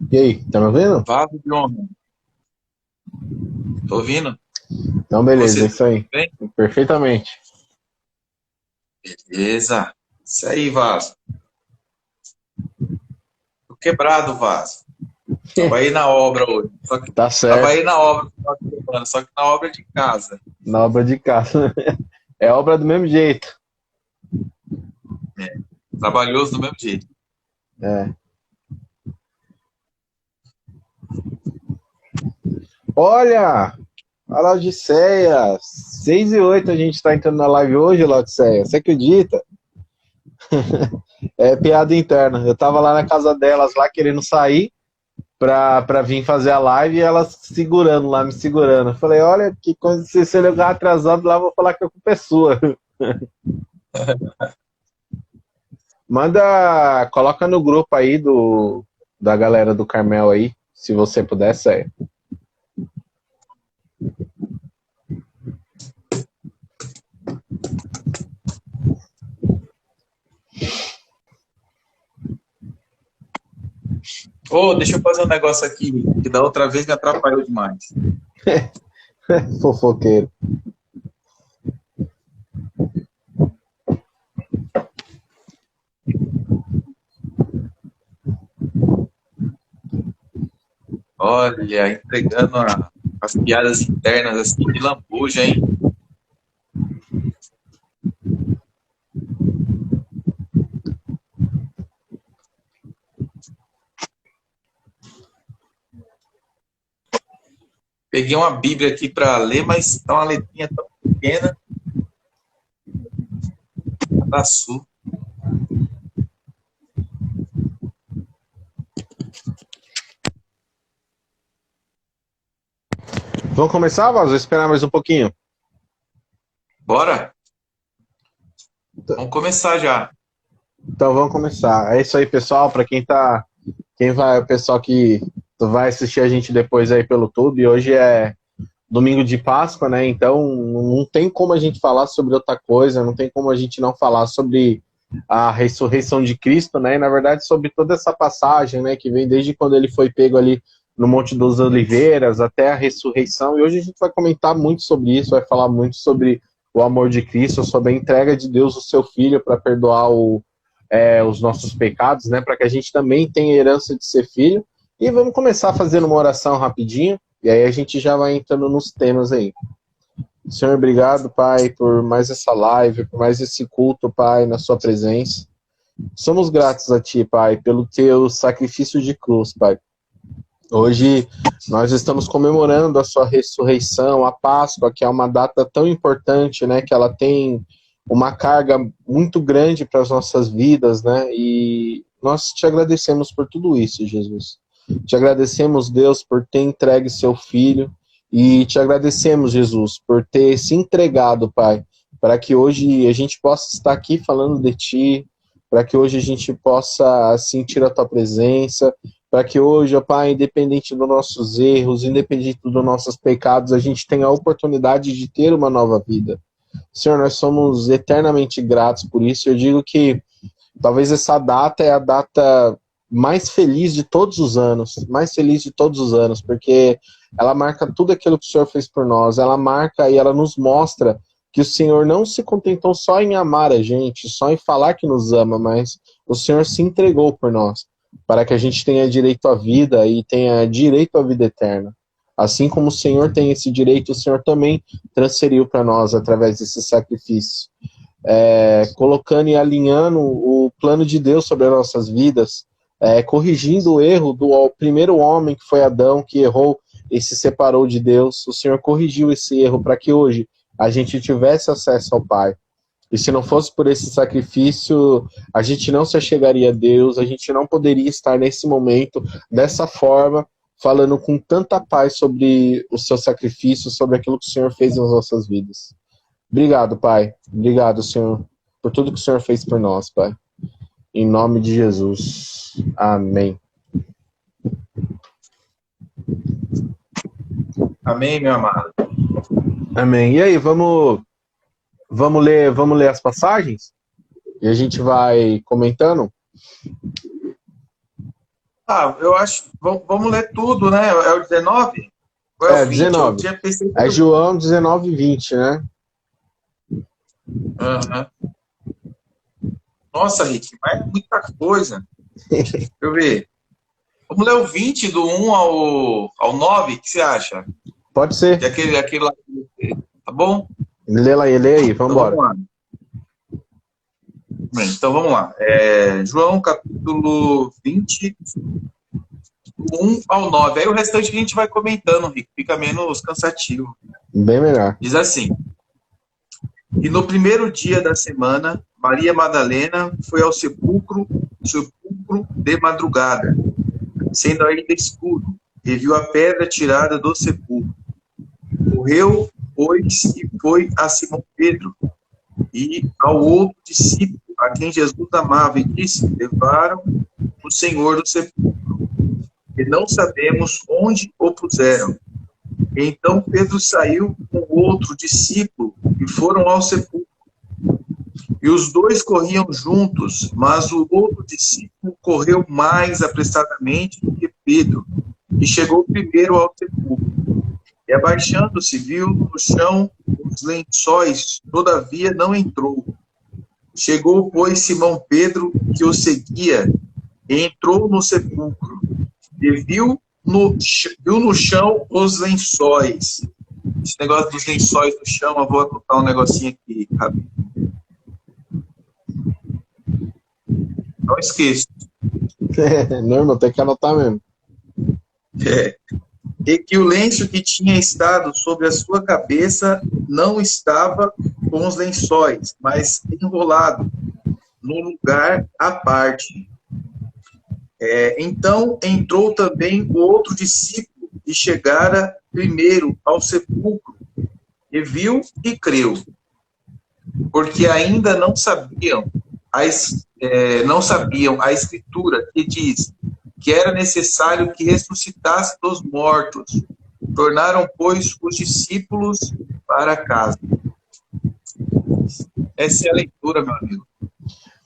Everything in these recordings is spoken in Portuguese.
E aí, tá me ouvindo? Vaso de honra. Tô ouvindo? Então, E beleza, é você, isso aí. bem? Perfeitamente. Beleza. Isso aí, Vaso. Tô quebrado, Vaso. Tava aí na obra hoje. Tá Tava certo. aí na obra no final de semana, só que na obra de casa. Na obra de casa. É obra do mesmo jeito. É, trabalhoso do mesmo jeito. É. Olha! A Laodiceia! 6:08 a gente tá entrando na live hoje, Laodiceia. Você acredita? É piada interna. Eu tava lá na casa delas, lá querendo sair pra vir fazer a live e elas segurando lá, me segurando. Eu falei, olha, que coisa, se eu ligar atrasado lá, eu vou falar que a culpa é sua. Manda, coloca no grupo aí da galera do Carmel aí, se você puder, sério. Ô, deixa eu fazer um negócio aqui, que da outra vez me atrapalhou demais. Fofoqueiro. Olha, entregando as piadas internas assim de lambuja, hein? Peguei uma Bíblia aqui para ler, mas tá uma letrinha tão pequena, da sul. Vamos começar, Vaz? Vou esperar mais um pouquinho. Bora? Vamos começar já. Então vamos começar. É isso aí, pessoal. Para quem vai, o pessoal que vai assistir a gente depois aí pelo YouTube. Hoje é domingo de Páscoa, né? Então não tem como a gente falar sobre outra coisa, não tem como a gente não falar sobre a ressurreição de Cristo, né? E na verdade sobre toda essa passagem, né? Que vem desde quando ele foi pego ali no Monte das Oliveiras até a ressurreição. E hoje a gente vai comentar muito sobre isso, vai falar muito sobre o amor de Cristo, sobre a entrega de Deus o seu Filho para perdoar os nossos pecados, né? Para que a gente também tenha a herança de ser filho. E vamos começar fazendo uma oração rapidinho. E aí a gente já vai entrando nos temas aí. Senhor, obrigado, Pai, por mais essa live, por mais esse culto, Pai, na sua presença. Somos gratos a Ti, Pai, pelo Teu sacrifício de cruz, Pai. Hoje nós estamos comemorando a sua ressurreição, a Páscoa, que é uma data tão importante, né, que ela tem uma carga muito grande para as nossas vidas, né, e nós te agradecemos por tudo isso, Jesus. Te agradecemos, Deus, por ter entregue seu Filho e te agradecemos, Jesus, por ter se entregado, Pai, para que hoje a gente possa estar aqui falando de Ti, para que hoje a gente possa sentir a Tua presença, para que hoje, ó Pai, independente dos nossos erros, independente dos nossos pecados, a gente tenha a oportunidade de ter uma nova vida. Senhor, nós somos eternamente gratos por isso. Eu digo que talvez essa data é a data mais feliz de todos os anos, mais feliz de todos os anos, porque ela marca tudo aquilo que o Senhor fez por nós, ela marca e ela nos mostra que o Senhor não se contentou só em amar a gente, só em falar que nos ama, mas o Senhor se entregou por nós, para que a gente tenha direito à vida e tenha direito à vida eterna. Assim como o Senhor tem esse direito, o Senhor também transferiu para nós através desse sacrifício, colocando e alinhando o plano de Deus sobre as nossas vidas, corrigindo o erro do primeiro homem, que foi Adão, que errou e se separou de Deus. O Senhor corrigiu esse erro para que hoje a gente tivesse acesso ao Pai. E se não fosse por esse sacrifício, a gente não se achegaria a Deus, a gente não poderia estar nesse momento, dessa forma, falando com tanta paz sobre o seu sacrifício, sobre aquilo que o Senhor fez nas nossas vidas. Obrigado, Pai. Obrigado, Senhor, por tudo que o Senhor fez por nós, Pai. Em nome de Jesus. Amém. Amém, meu amado. Amém. E aí, vamos ler as passagens? E a gente vai comentando? Eu acho. Vamos ler tudo, né? É o 19? Ou é o 20? 19. Eu tinha pensado É João 19 e 20, né? Uhum. Nossa, Rick, mas é muita coisa. Deixa eu ver. Vamos ler o 20 do 1 ao 9, o que você acha? Pode ser. Que é aquele lá. Tá bom? Lê aí, vamos embora. Então, vamos lá. Bem, então vamos lá. João capítulo 20, do 1 ao 9. Aí o restante a gente vai comentando, Rick, fica menos cansativo. Bem melhor. Diz assim: E no primeiro dia da semana, Maria Madalena foi ao sepulcro de madrugada, sendo ainda escuro, e viu a pedra tirada do sepulcro. Correu, pois, e foi a Simão Pedro e ao outro discípulo, a quem Jesus amava, e disse: Levaram o Senhor do sepulcro, e não sabemos onde o puseram. Então Pedro saiu com outro discípulo e foram ao sepulcro. E os dois corriam juntos, mas o outro discípulo correu mais apressadamente do que Pedro, e chegou primeiro ao sepulcro. E abaixando-se, viu no chão os lençóis, todavia não entrou. Chegou, pois, Simão Pedro, que o seguia, e entrou no sepulcro, e viu no chão os lençóis. Esse negócio dos lençóis no chão, eu vou anotar um negocinho aqui, rápido. Não esqueça. Não, irmão, tem que anotar mesmo. E que o lenço que tinha estado sobre a sua cabeça não estava com os lençóis, mas enrolado num lugar à parte. Então entrou também o outro discípulo e chegara primeiro ao sepulcro, e viu e creu, porque ainda não sabiam a escritura que diz que era necessário que ressuscitasse dos mortos. Tornaram, pois, os discípulos para casa. Essa é a leitura, meu amigo.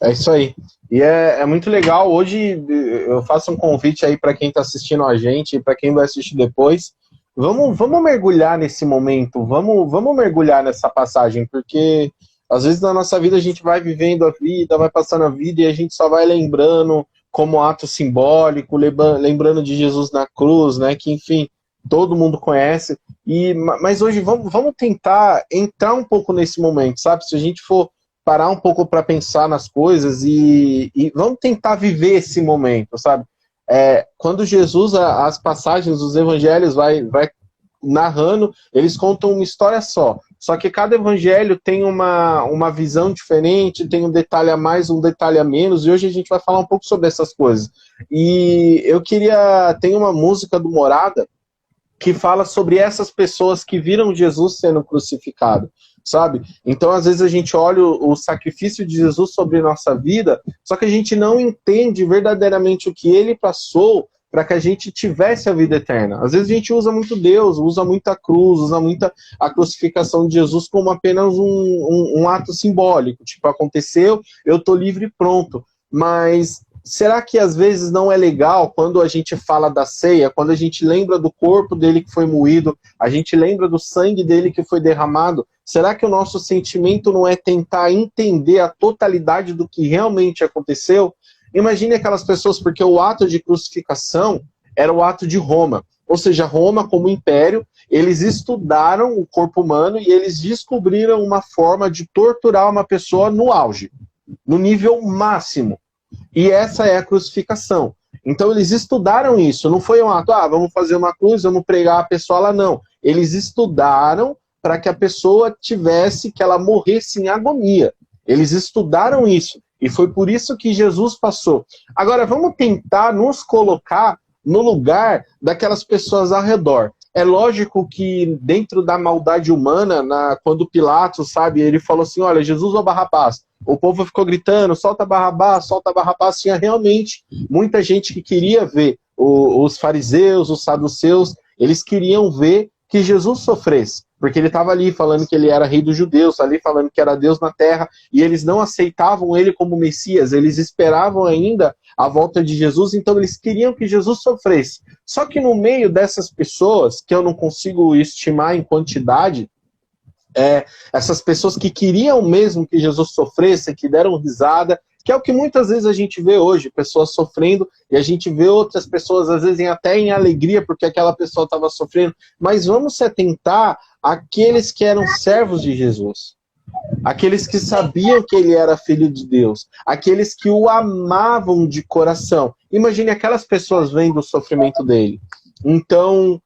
É isso aí. E é muito legal. Hoje eu faço um convite aí para quem está assistindo a gente e para quem vai assistir depois. Vamos mergulhar nesse momento, vamos mergulhar nessa passagem, porque às vezes na nossa vida a gente vai vivendo a vida, vai passando a vida e a gente só vai lembrando como ato simbólico, lembrando de Jesus na cruz, né? Que enfim, todo mundo conhece. Mas hoje vamos tentar entrar um pouco nesse momento, sabe? Se a gente for parar um pouco para pensar nas coisas e vamos tentar viver esse momento, sabe? Quando Jesus, as passagens dos evangelhos vai narrando, eles contam uma história só que cada evangelho tem uma visão diferente, tem um detalhe a mais, um detalhe a menos, e hoje a gente vai falar um pouco sobre essas coisas. E tem uma música do Morada que fala sobre essas pessoas que viram Jesus sendo crucificado, sabe? Então, às vezes a gente olha o sacrifício de Jesus sobre nossa vida, só que a gente não entende verdadeiramente o que ele passou para que a gente tivesse a vida eterna. Às vezes a gente usa muito Deus, usa muita cruz, usa muita a crucificação de Jesus como apenas um ato simbólico. Tipo, aconteceu, eu tô livre e pronto. Mas será que às vezes não é legal quando a gente fala da ceia, quando a gente lembra do corpo dele que foi moído, a gente lembra do sangue dele que foi derramado? Será que o nosso sentimento não é tentar entender a totalidade do que realmente aconteceu? Imagine aquelas pessoas, porque o ato de crucificação era o ato de Roma. Ou seja, Roma como império, eles estudaram o corpo humano e eles descobriram uma forma de torturar uma pessoa no auge, no nível máximo. E essa é a crucificação. Então eles estudaram isso, não foi um ato, vamos fazer uma cruz, vamos pregar a pessoa lá, não. Eles estudaram para que a pessoa que ela morresse em agonia. Eles estudaram isso. E foi por isso que Jesus passou. Agora, vamos tentar nos colocar no lugar daquelas pessoas ao redor. É lógico que dentro da maldade humana, quando Pilatos, sabe, ele falou assim, olha, Jesus ou Barrabás? O povo ficou gritando, solta Barrabás, solta Barrabás. Tinha realmente muita gente que queria ver, os fariseus, os saduceus, eles queriam ver que Jesus sofresse. porque ele estava ali falando que ele era rei dos judeus, ali falando que era Deus na terra, e eles não aceitavam ele como Messias, eles esperavam ainda a volta de Jesus, então eles queriam que Jesus sofresse. Só que no meio dessas pessoas, que eu não consigo estimar em quantidade, essas pessoas que queriam mesmo que Jesus sofresse, que deram risada, que é o que muitas vezes a gente vê hoje, pessoas sofrendo, e a gente vê outras pessoas, às vezes, até em alegria, porque aquela pessoa estava sofrendo, mas vamos se atentar àqueles que eram servos de Jesus, aqueles que sabiam que ele era filho de Deus, aqueles que o amavam de coração. Imagine aquelas pessoas vendo o sofrimento dele. Então,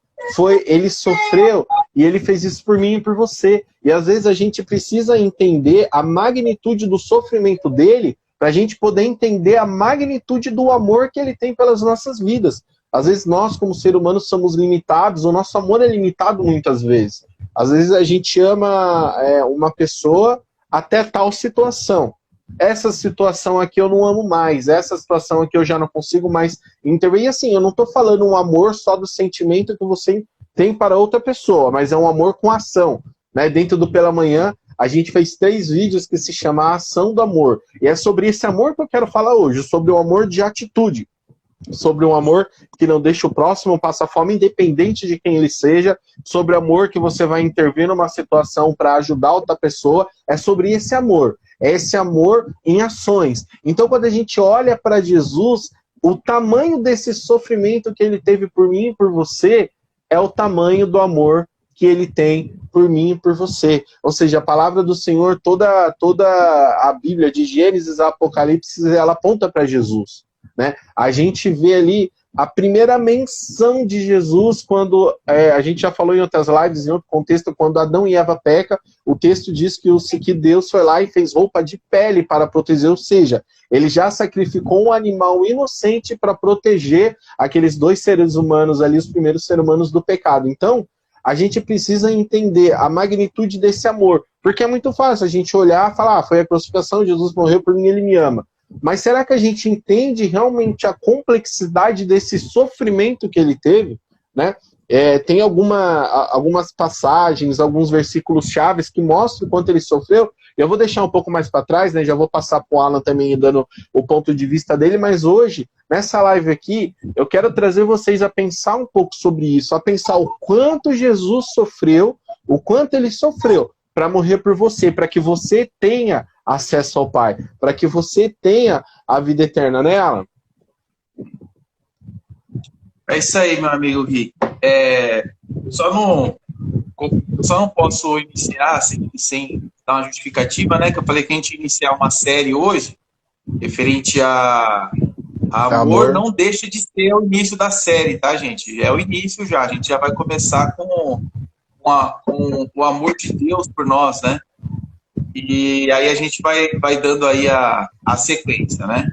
ele sofreu e ele fez isso por mim e por você. E às vezes a gente precisa entender a magnitude do sofrimento dele para a gente poder entender a magnitude do amor que ele tem pelas nossas vidas. Às vezes nós, como seres humanos, somos limitados, o nosso amor é limitado muitas vezes. Às vezes a gente ama uma pessoa até tal situação. Essa situação aqui eu não amo mais, essa situação aqui eu já não consigo mais intervir. E assim, eu não estou falando um amor só do sentimento que você tem para outra pessoa, mas é um amor com ação. Né? Dentro do Pela Manhã, a gente fez 3 vídeos que se chamam A Ação do Amor. E é sobre esse amor que eu quero falar hoje, sobre o amor de atitude. Sobre um amor que não deixa o próximo passar fome, independente de quem ele seja, sobre amor que você vai intervir numa situação para ajudar outra pessoa, é sobre esse amor. É esse amor em ações. Então, quando a gente olha para Jesus, o tamanho desse sofrimento que ele teve por mim e por você é o tamanho do amor que ele tem por mim e por você. Ou seja, a palavra do Senhor, toda a Bíblia, de Gênesis a Apocalipse, ela aponta para Jesus. Né? A gente vê ali a primeira menção de Jesus quando, a gente já falou em outras lives, em outro contexto, quando Adão e Eva pecam, o texto diz que Deus foi lá e fez roupa de pele para proteger, ou seja, ele já sacrificou um animal inocente para proteger aqueles 2 seres humanos ali, os primeiros seres humanos do pecado. Então, a gente precisa entender a magnitude desse amor, porque é muito fácil a gente olhar e falar, foi a crucificação, Jesus morreu por mim, ele me ama. Mas será que a gente entende realmente a complexidade desse sofrimento que ele teve? Né? Tem algumas passagens, alguns versículos chaves que mostram o quanto ele sofreu. Eu vou deixar um pouco mais para trás, né? Já vou passar para o Alan também dando o ponto de vista dele, mas hoje, nessa live aqui, eu quero trazer vocês a pensar um pouco sobre isso, a pensar o quanto Jesus sofreu, o quanto ele sofreu para morrer por você, para que você tenha acesso ao Pai, para que você tenha a vida eterna, né, Alan? É isso aí, meu amigo Rick. Só não posso iniciar sem dar uma justificativa, né? Que eu falei que a gente ia iniciar uma série hoje referente a amor. Não deixa de ser o início da série, tá, gente? É o início já. A gente já vai começar com o amor de Deus por nós, né? E aí a gente vai dando aí a sequência, né?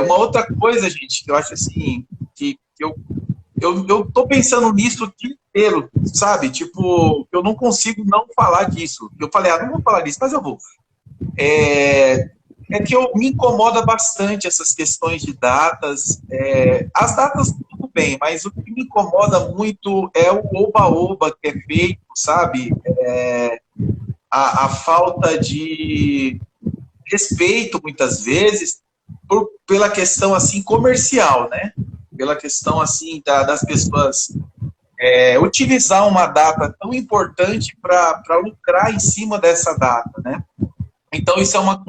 Uma outra coisa, gente, que eu acho assim, que eu tô pensando nisso o dia inteiro, sabe? Tipo, eu não consigo não falar disso. Eu falei, não vou falar disso, mas eu vou. Que me incomoda bastante essas questões de datas. As datas, tudo bem, mas o que me incomoda muito é o oba-oba que é feito, sabe? A falta de respeito, muitas vezes, pela questão, assim, comercial, né? Pela questão, assim, das pessoas utilizar uma data tão importante para lucrar em cima dessa data, né? Então, isso é uma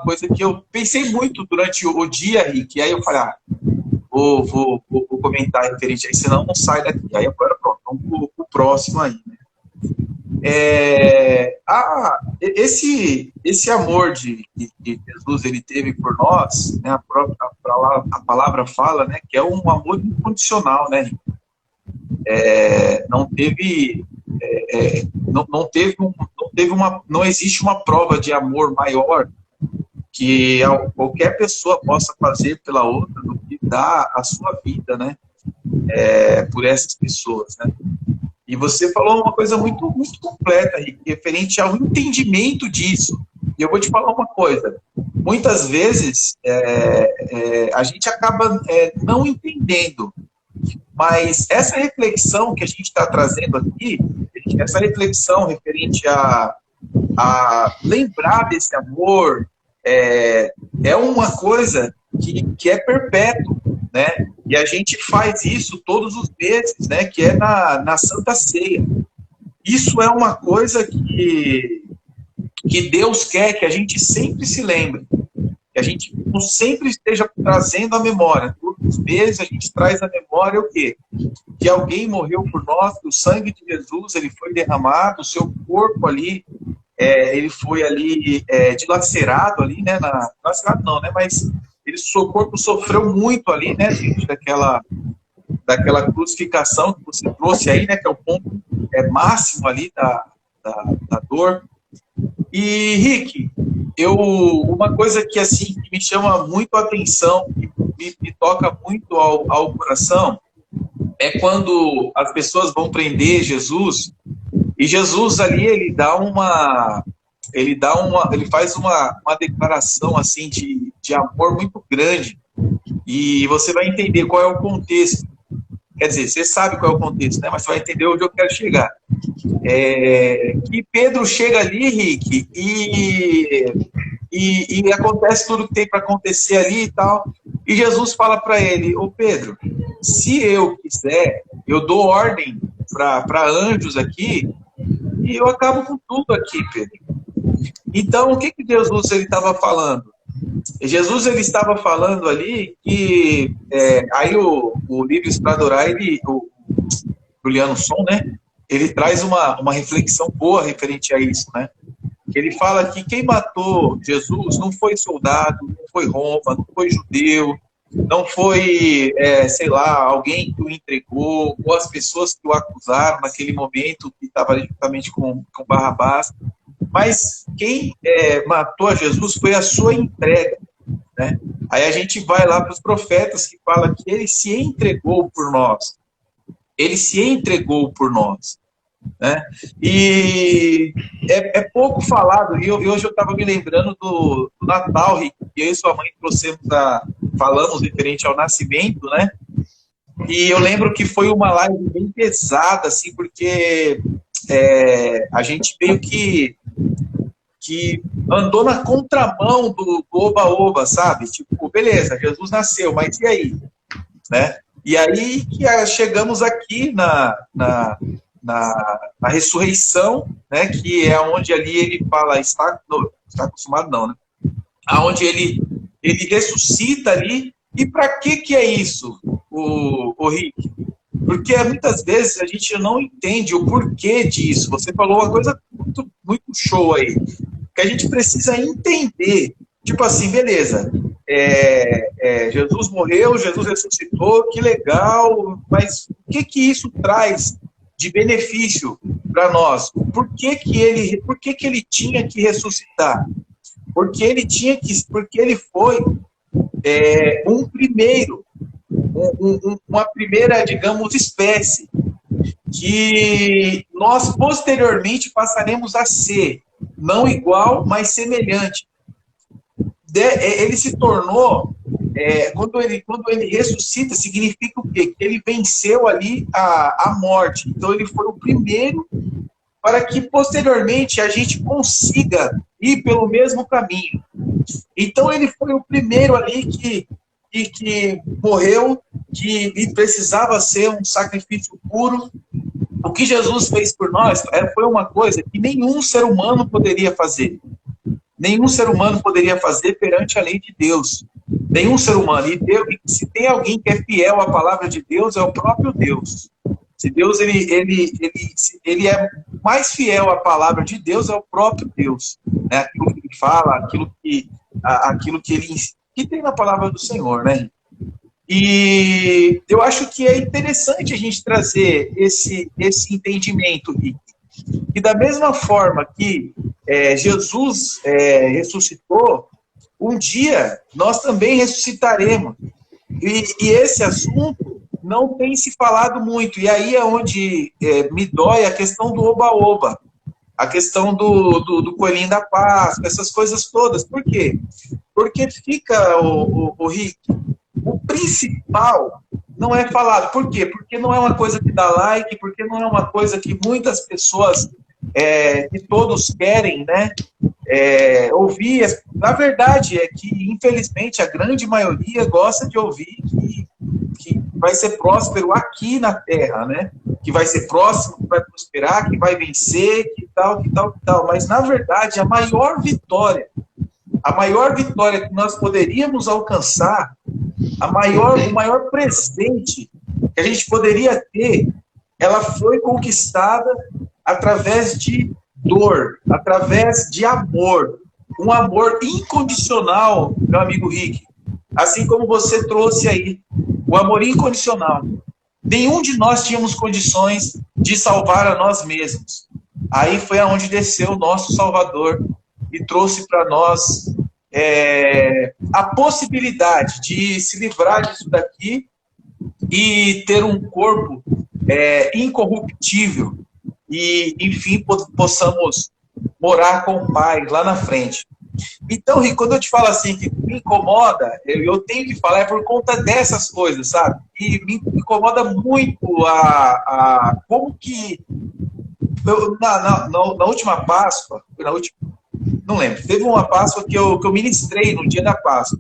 coisa que eu pensei muito durante o dia, Rick, e aí eu falei, vou comentar referente a isso, senão não sai daqui. Aí agora, pronto, vamos pro próximo aí, né? Esse amor de Jesus ele teve por nós, né, a palavra fala, né, que é um amor incondicional, né? Não existe uma prova de amor maior que qualquer pessoa possa fazer pela outra do que dar a sua vida, né? Por essas pessoas, né? E você falou uma coisa muito, muito completa, Rick, referente ao entendimento disso. E eu vou te falar uma coisa. Muitas vezes a gente acaba não entendendo. Mas essa reflexão que a gente está trazendo aqui, a essa reflexão referente a lembrar desse amor é uma coisa que é perpétuo, né? E a gente faz isso todos os meses, né? Que é na Santa Ceia. Isso é uma coisa que Deus quer que a gente sempre se lembre, que a gente sempre esteja trazendo a memória. Todos os meses a gente traz a memória o quê? Que alguém morreu por nós, que o sangue de Jesus ele foi derramado, o seu corpo ali, ele foi ali dilacerado ali, né? Dilacerado não, né? Mas seu corpo sofreu muito ali, né? Gente, daquela crucificação que você trouxe aí, né? Que é o ponto máximo ali da dor. E, Rick, uma coisa que, assim, que me chama muito a atenção, que me toca muito ao coração, é quando as pessoas vão prender Jesus, e Jesus ali, ele faz uma declaração, assim, de amor muito grande, e você vai entender qual é o contexto. Quer dizer, você sabe qual é o contexto, né? Mas você vai entender onde eu quero chegar. Que Pedro chega ali, Rick, e acontece tudo que tem para acontecer ali e tal. E Jesus fala para ele: ô Pedro, se eu quiser, eu dou ordem para anjos aqui e eu acabo com tudo aqui, Pedro. Então, o que Jesus ele estava falando? Jesus ele estava falando ali que aí o livro para adorar, o Juliano Som, né? Ele traz uma reflexão boa referente a isso, né? Ele fala que quem matou Jesus não foi soldado, não foi Roma, não foi judeu, não foi, sei lá, alguém que o entregou, ou as pessoas que o acusaram naquele momento, que estava ali juntamente com Barrabás. Mas quem matou a Jesus foi a sua entrega, né? Aí a gente vai lá para os profetas que falam que ele se entregou por nós. Ele se entregou por nós, né? E é pouco falado. E hoje eu estava me lembrando do Natal, Rick, que eu e sua mãe falamos referente ao nascimento, né? E eu lembro que foi uma live bem pesada, assim, porque a gente meio que andou na contramão do oba-oba, sabe? Tipo, beleza, Jesus nasceu, mas e aí? Né? E aí que chegamos aqui na ressurreição, né? Que é onde ali ele fala, está acostumado não, né? Aonde ele ressuscita ali. E para que é isso, o Rick? Porque muitas vezes a gente não entende o porquê disso. Você falou uma coisa muito, muito show aí, que a gente precisa entender. Tipo assim, beleza, Jesus morreu, Jesus ressuscitou, que legal, mas o que isso traz de benefício para nós? Por que ele tinha que ressuscitar? Porque ele foi um primeiro, uma primeira, digamos, espécie, que nós posteriormente passaremos a ser, não igual, mas semelhante. Ele se tornou, quando ele ressuscita, significa o quê? Que ele venceu ali a morte. Então ele foi o primeiro para que posteriormente a gente consiga ir pelo mesmo caminho. Então ele foi o primeiro ali que morreu, que precisava ser um sacrifício puro. O que Jesus fez por nós foi uma coisa que nenhum ser humano poderia fazer. Nenhum ser humano poderia fazer perante a lei de Deus. Nenhum ser humano. E se tem alguém que é fiel à palavra de Deus, é o próprio Deus. Se Deus ele é mais fiel à palavra de Deus, é o próprio Deus. Né? Aquilo que ele fala, aquilo que ele que tem na palavra do Senhor, né? E eu acho que é interessante a gente trazer esse entendimento, Rick. E da mesma forma que Jesus ressuscitou, um dia nós também ressuscitaremos. E esse assunto não tem se falado muito. E aí é onde me dói a questão do oba-oba, a questão do coelhinho da Páscoa, essas coisas todas. Por quê? Porque fica, o Rick, o principal não é falado. Por quê? Porque não é uma coisa que dá like, porque não é uma coisa que muitas pessoas, que todos querem, né, ouvir. Na verdade, é que, infelizmente, a grande maioria gosta de ouvir que vai ser próspero aqui na Terra, né? Que vai ser próximo, que vai prosperar, que vai vencer, que tal, que tal, que tal. Mas, na verdade, a maior vitória que nós poderíamos alcançar, o maior presente que a gente poderia ter, ela foi conquistada através de dor, através de amor. Um amor incondicional, meu amigo Rick. Assim como você trouxe aí, o amor incondicional. Nenhum de nós tínhamos condições de salvar a nós mesmos. Aí foi aonde desceu o nosso Salvador e trouxe para nós a possibilidade de se livrar disso daqui e ter um corpo incorruptível e, enfim, possamos morar com o Pai lá na frente. Então, Rick, quando eu te falo assim que me incomoda, eu tenho que falar por conta dessas coisas, sabe? E me incomoda muito como que na última Páscoa, não lembro, teve uma Páscoa que eu ministrei no dia da Páscoa.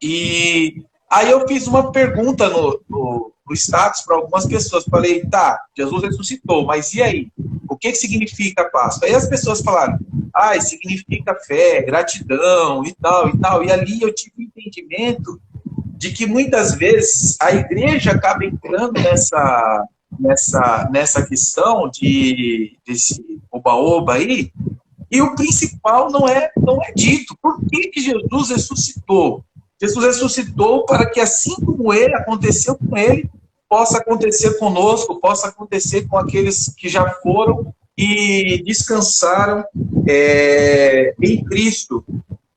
E aí eu fiz uma pergunta no status para algumas pessoas. Falei, tá, Jesus ressuscitou, mas e aí? O que significa a Páscoa? Aí as pessoas falaram, significa fé, gratidão e tal, e tal. E ali eu tive entendimento de que muitas vezes a igreja acaba entrando nessa questão desse oba-oba aí, e o principal não é dito. Por que Jesus ressuscitou? Jesus ressuscitou para que, assim como ele aconteceu com ele, possa acontecer conosco, possa acontecer com aqueles que já foram e descansaram em Cristo,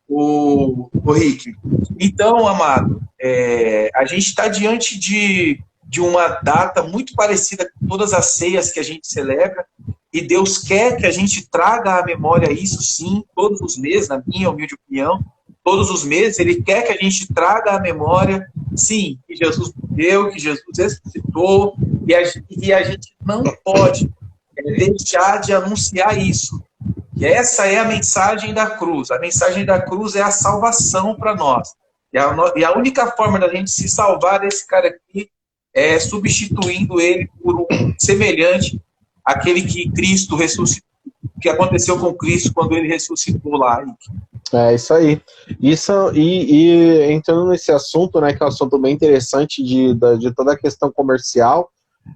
o Rick. Então, amado, a gente está diante de uma data muito parecida com todas as ceias que a gente celebra, e Deus quer que a gente traga à memória isso, sim, todos os meses, na minha humilde opinião, todos os meses, Ele quer que a gente traga à memória, sim, que Jesus morreu, que Jesus ressuscitou, e a gente não pode deixar de anunciar isso. E essa é a mensagem da cruz. A mensagem da cruz é a salvação para nós. E a única forma da gente se salvar desse cara aqui é substituindo ele por um semelhante àquele que Cristo ressuscitou, que aconteceu com Cristo quando ele ressuscitou lá. É isso aí. E entrando nesse assunto, né, que é um assunto bem interessante de toda a questão comercial,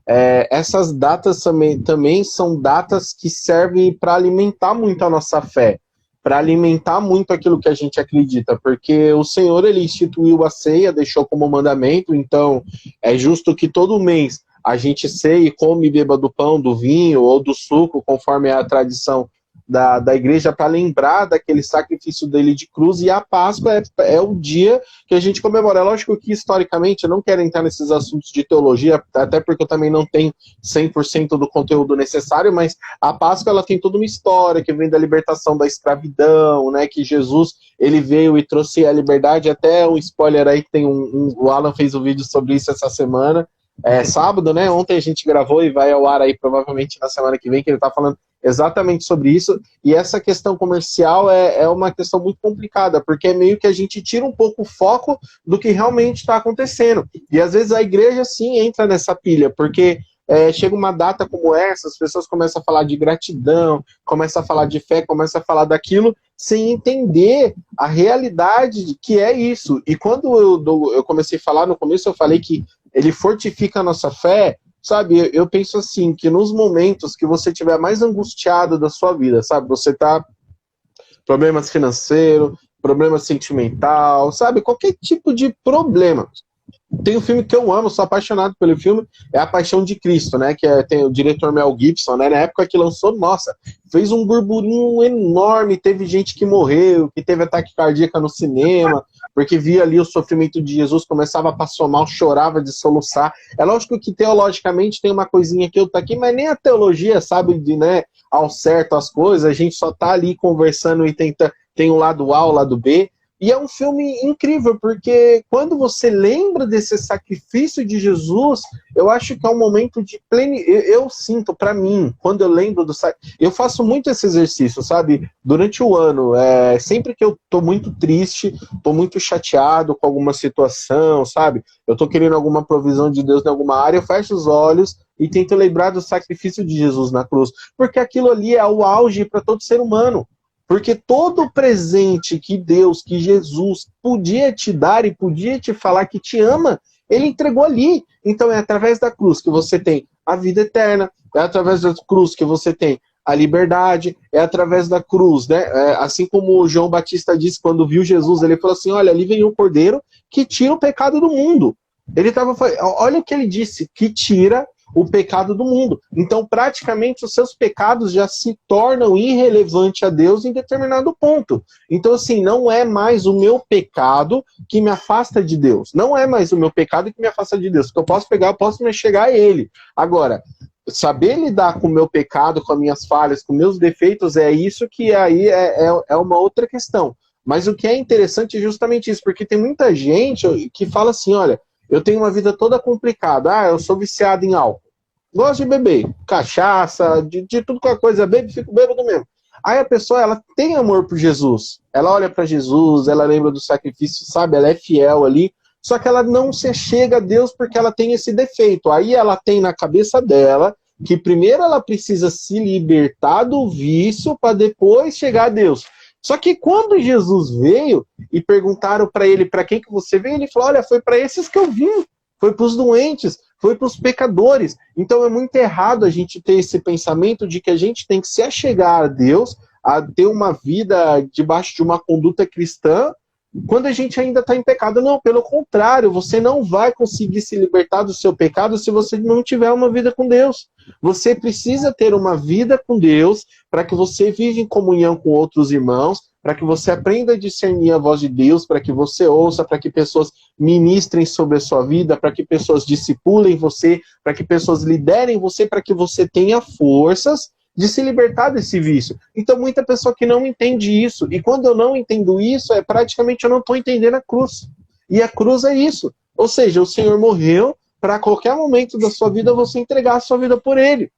essas datas também são datas que servem para alimentar muito a nossa fé, para alimentar muito aquilo que a gente acredita, porque o Senhor, ele instituiu a ceia, deixou como mandamento, então é justo que todo mês a gente ceie e come e beba do pão, do vinho ou do suco, conforme é a tradição da igreja, para lembrar daquele sacrifício dele de cruz. E a Páscoa é o dia que a gente comemora. É lógico que, historicamente, eu não quero entrar nesses assuntos de teologia, até porque eu também não tenho 100% do conteúdo necessário, mas a Páscoa, ela tem toda uma história que vem da libertação da escravidão, né, que Jesus, ele veio e trouxe a liberdade. Até um spoiler aí, que tem o Alan fez um vídeo sobre isso essa semana, sábado, né, ontem a gente gravou e vai ao ar aí provavelmente na semana que vem, que ele tá falando exatamente sobre isso. E essa questão comercial é uma questão muito complicada, porque é meio que a gente tira um pouco o foco do que realmente está acontecendo. E às vezes a igreja sim entra nessa pilha, porque chega uma data como essa, as pessoas começam a falar de gratidão, começam a falar de fé, começam a falar daquilo, sem entender a realidade que é isso. E quando eu comecei a falar, no começo eu falei que ele fortifica a nossa fé, sabe, eu penso assim, que nos momentos que você estiver mais angustiado da sua vida, sabe, você tá problemas financeiros, problema sentimental, sabe, qualquer tipo de problema. Tem um filme que eu amo, sou apaixonado pelo filme, é A Paixão de Cristo, né, que tem o diretor Mel Gibson, né, na época que lançou, nossa, fez um burburinho enorme, teve gente que morreu, que teve ataque cardíaco no cinema, porque via ali o sofrimento de Jesus, começava a passar mal, chorava de soluçar. É lógico que teologicamente tem uma coisinha que eu tô aqui, mas nem a teologia sabe de, né, ao certo as coisas, a gente só tá ali conversando e tenta, tem o lado A, o lado B, E é um filme incrível, porque quando você lembra desse sacrifício de Jesus, eu acho que é um momento de pleno. Eu sinto, para mim, quando eu lembro do sacrifício. Eu faço muito esse exercício, sabe? Durante o ano, sempre que eu tô muito triste, tô muito chateado com alguma situação, sabe? Eu tô querendo alguma provisão de Deus em alguma área, eu fecho os olhos e tento lembrar do sacrifício de Jesus na cruz. Porque aquilo ali é o auge para todo ser humano. Porque todo o presente que Deus, que Jesus podia te dar e podia te falar que te ama, ele entregou ali. Então é através da cruz que você tem a vida eterna, é através da cruz que você tem a liberdade, é através da cruz, né? Assim como o João Batista disse quando viu Jesus, ele falou assim, olha, ali vem o Cordeiro que tira o pecado do mundo. Olha o que ele disse, que tira o pecado do mundo. Então, praticamente, os seus pecados já se tornam irrelevantes a Deus em determinado ponto. Então, assim, não é mais o meu pecado que me afasta de Deus. Não é mais o meu pecado que me afasta de Deus. Porque eu posso pegar, eu posso me chegar a Ele. Agora, saber lidar com o meu pecado, com as minhas falhas, com meus defeitos, é isso que aí é uma outra questão. Mas o que é interessante é justamente isso, porque tem muita gente que fala assim, olha, eu tenho uma vida toda complicada. Eu sou viciado em álcool. Gosto de beber. Cachaça, de tudo com a coisa. Bebo, fico bêbado mesmo. Aí a pessoa, ela tem amor por Jesus. Ela olha para Jesus, ela lembra do sacrifício, sabe? Ela é fiel ali. Só que ela não se chega a Deus porque ela tem esse defeito. Aí ela tem na cabeça dela que primeiro ela precisa se libertar do vício para depois chegar a Deus. Só que quando Jesus veio e perguntaram para ele, para quem que você veio? Ele falou, olha, foi para esses que eu vim, foi para os doentes, foi para os pecadores. Então é muito errado a gente ter esse pensamento de que a gente tem que se achegar a Deus, a ter uma vida debaixo de uma conduta cristã, quando a gente ainda está em pecado. Não, pelo contrário, você não vai conseguir se libertar do seu pecado se você não tiver uma vida com Deus. Você precisa ter uma vida com Deus para que você viva em comunhão com outros irmãos, para que você aprenda a discernir a voz de Deus, para que você ouça, para que pessoas ministrem sobre a sua vida, para que pessoas discipulem você, para que pessoas liderem você, para que você tenha forças de se libertar desse vício. Então, muita pessoa que não entende isso. E quando eu não entendo isso, praticamente eu não estou entendendo a cruz. E a cruz é isso. Ou seja, o Senhor morreu para a qualquer momento da sua vida você entregar a sua vida por Ele.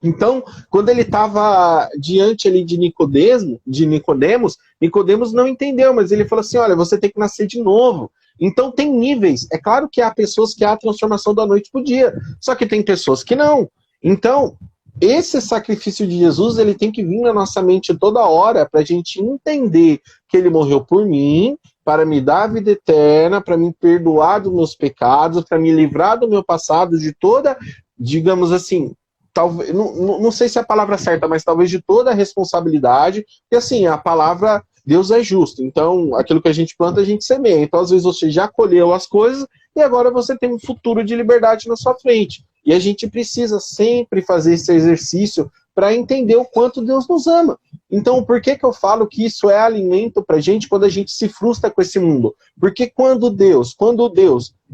Então, quando ele estava diante ali de Nicodemos, Nicodemos não entendeu, mas ele falou assim, olha, você tem que nascer de novo. Então tem níveis. É claro que há pessoas que há a transformação da noite para o dia, só que tem pessoas que não. Então, esse sacrifício de Jesus, ele tem que vir na nossa mente toda hora para a gente entender que ele morreu por mim, para me dar a vida eterna, para me perdoar dos meus pecados, para me livrar do meu passado, de toda, digamos assim, talvez, não sei se é a palavra certa, mas talvez de toda a responsabilidade, e assim, a palavra Deus é justo, então aquilo que a gente planta, a gente semeia, então às vezes você já colheu as coisas, e agora você tem um futuro de liberdade na sua frente, e a gente precisa sempre fazer esse exercício para entender o quanto Deus nos ama. Então, por que eu falo que isso é alimento para a gente quando a gente se frustra com esse mundo? Porque quando Deus,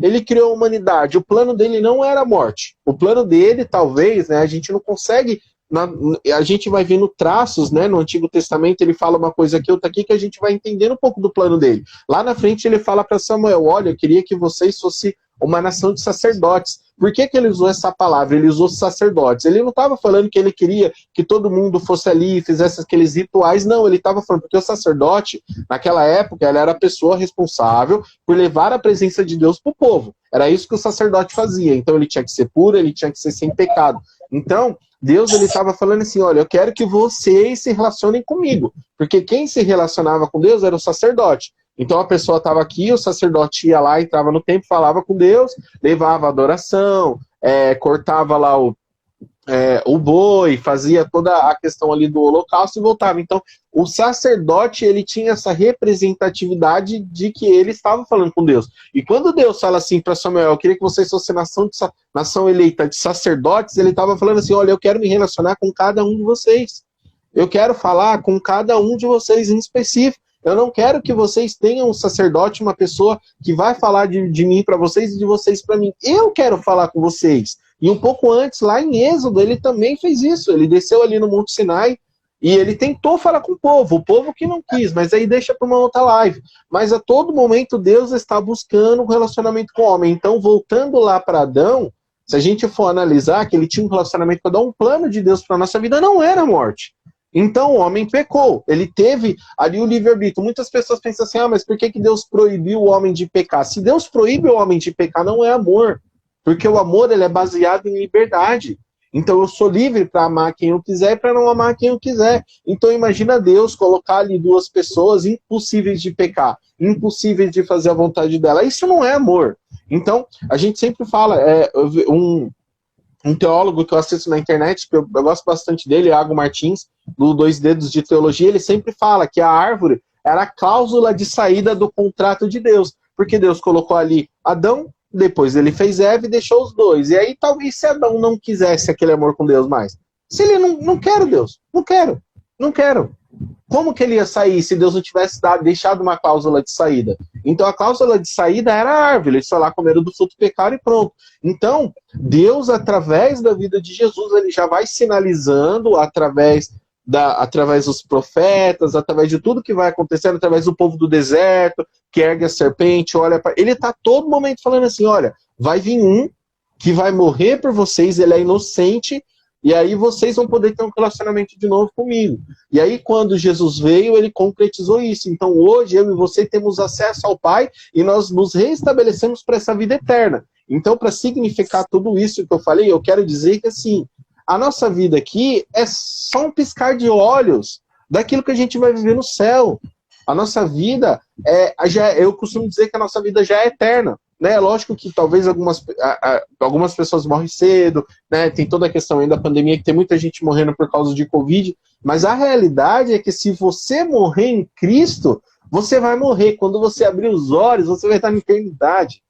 ele criou a humanidade, o plano dele não era a morte. O plano dele, talvez, né, a gente não consegue, a gente vai vendo traços, né, no Antigo Testamento, ele fala uma coisa aqui, outra aqui, que a gente vai entendendo um pouco do plano dele. Lá na frente ele fala para Samuel, olha, eu queria que vocês fossem uma nação de sacerdotes. Por que ele usou essa palavra? Ele usou sacerdotes. Ele não estava falando que ele queria que todo mundo fosse ali e fizesse aqueles rituais. Não, ele estava falando porque o sacerdote, naquela época, ele era a pessoa responsável por levar a presença de Deus para o povo. Era isso que o sacerdote fazia. Então ele tinha que ser puro, ele tinha que ser sem pecado. Então, Deus ele estava falando assim, olha, eu quero que vocês se relacionem comigo. Porque quem se relacionava com Deus era o sacerdote. Então a pessoa estava aqui, o sacerdote ia lá, entrava no templo, falava com Deus, levava a adoração, cortava lá o boi, fazia toda a questão ali do holocausto e voltava. Então o sacerdote ele tinha essa representatividade de que ele estava falando com Deus. E quando Deus fala assim para Samuel, eu queria que vocês fossem nação eleita de sacerdotes, ele estava falando assim, olha, eu quero me relacionar com cada um de vocês. Eu quero falar com cada um de vocês em específico. Eu não quero que vocês tenham um sacerdote, uma pessoa que vai falar de mim para vocês e de vocês para mim. Eu quero falar com vocês. E um pouco antes, lá em Êxodo, ele também fez isso. Ele desceu ali no Monte Sinai E ele tentou falar com o povo que não quis, mas aí deixa para uma outra live. Mas a todo momento Deus está buscando um relacionamento com o homem. Então, voltando lá para Adão, se a gente for analisar que ele tinha um relacionamento com Adão, um plano de Deus para a nossa vida não era a morte. Então o homem pecou, ele teve ali o livre-arbítrio. Muitas pessoas pensam assim, mas por que Deus proibiu o homem de pecar? Se Deus proíbe o homem de pecar, não é amor. Porque o amor ele é baseado em liberdade. Então eu sou livre para amar quem eu quiser e para não amar quem eu quiser. Então imagina Deus colocar ali duas pessoas impossíveis de pecar, impossíveis de fazer a vontade dela. Isso não é amor. Então a gente sempre fala, um teólogo que eu assisto na internet, que eu gosto bastante dele, Iago Martins, do Dois Dedos de Teologia, ele sempre fala que a árvore era a cláusula de saída do contrato de Deus. Porque Deus colocou ali Adão, depois ele fez Eva e deixou os dois. E aí, talvez, se Adão não quisesse aquele amor com Deus mais. Se ele não quero Deus, não quero. Como que ele ia sair se Deus não tivesse deixado uma cláusula de saída? Então, a cláusula de saída era a árvore. Eles só lá comeram do fruto, pecaram e pronto. Então, Deus, através da vida de Jesus, ele já vai sinalizando, através dos profetas, através de tudo que vai acontecendo, através do povo do deserto, que ergue a serpente, olha para... Ele está todo momento falando assim, olha, vai vir um que vai morrer por vocês, ele é inocente, e aí vocês vão poder ter um relacionamento de novo comigo. E aí, quando Jesus veio, ele concretizou isso. Então, hoje, eu e você temos acesso ao Pai, e nós nos reestabelecemos para essa vida eterna. Então, para significar tudo isso que eu falei, eu quero dizer que, assim, a nossa vida aqui é só um piscar de olhos daquilo que a gente vai viver no céu. A nossa vida, eu costumo dizer que a nossa vida já é eterna. Né? Lógico que talvez algumas pessoas morrem cedo, né? Tem toda a questão aí da pandemia, que tem muita gente morrendo por causa de Covid, mas a realidade é que se você morrer em Cristo, você vai morrer. Quando você abrir os olhos, você vai estar na eternidade.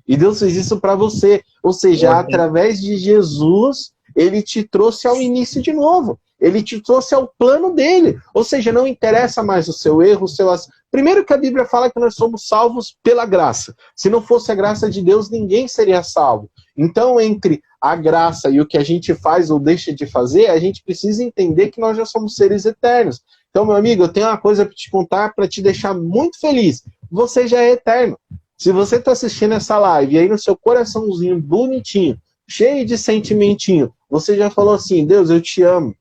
E Deus fez isso para você. Ou seja, através de Jesus, ele te trouxe ao início de novo. Ele te trouxe ao plano dele. Ou seja, não interessa mais o seu erro, o seu... Primeiro que a Bíblia fala que nós somos salvos pela graça. Se não fosse a graça de Deus, ninguém seria salvo. Então, entre a graça e o que a gente faz ou deixa de fazer, a gente precisa entender que nós já somos seres eternos. Então, meu amigo, eu tenho uma coisa para te contar, para te deixar muito feliz. Você já é eterno. Se você está assistindo essa live e aí no seu coraçãozinho bonitinho, cheio de sentimentinho, você já falou assim, Deus, eu te amo.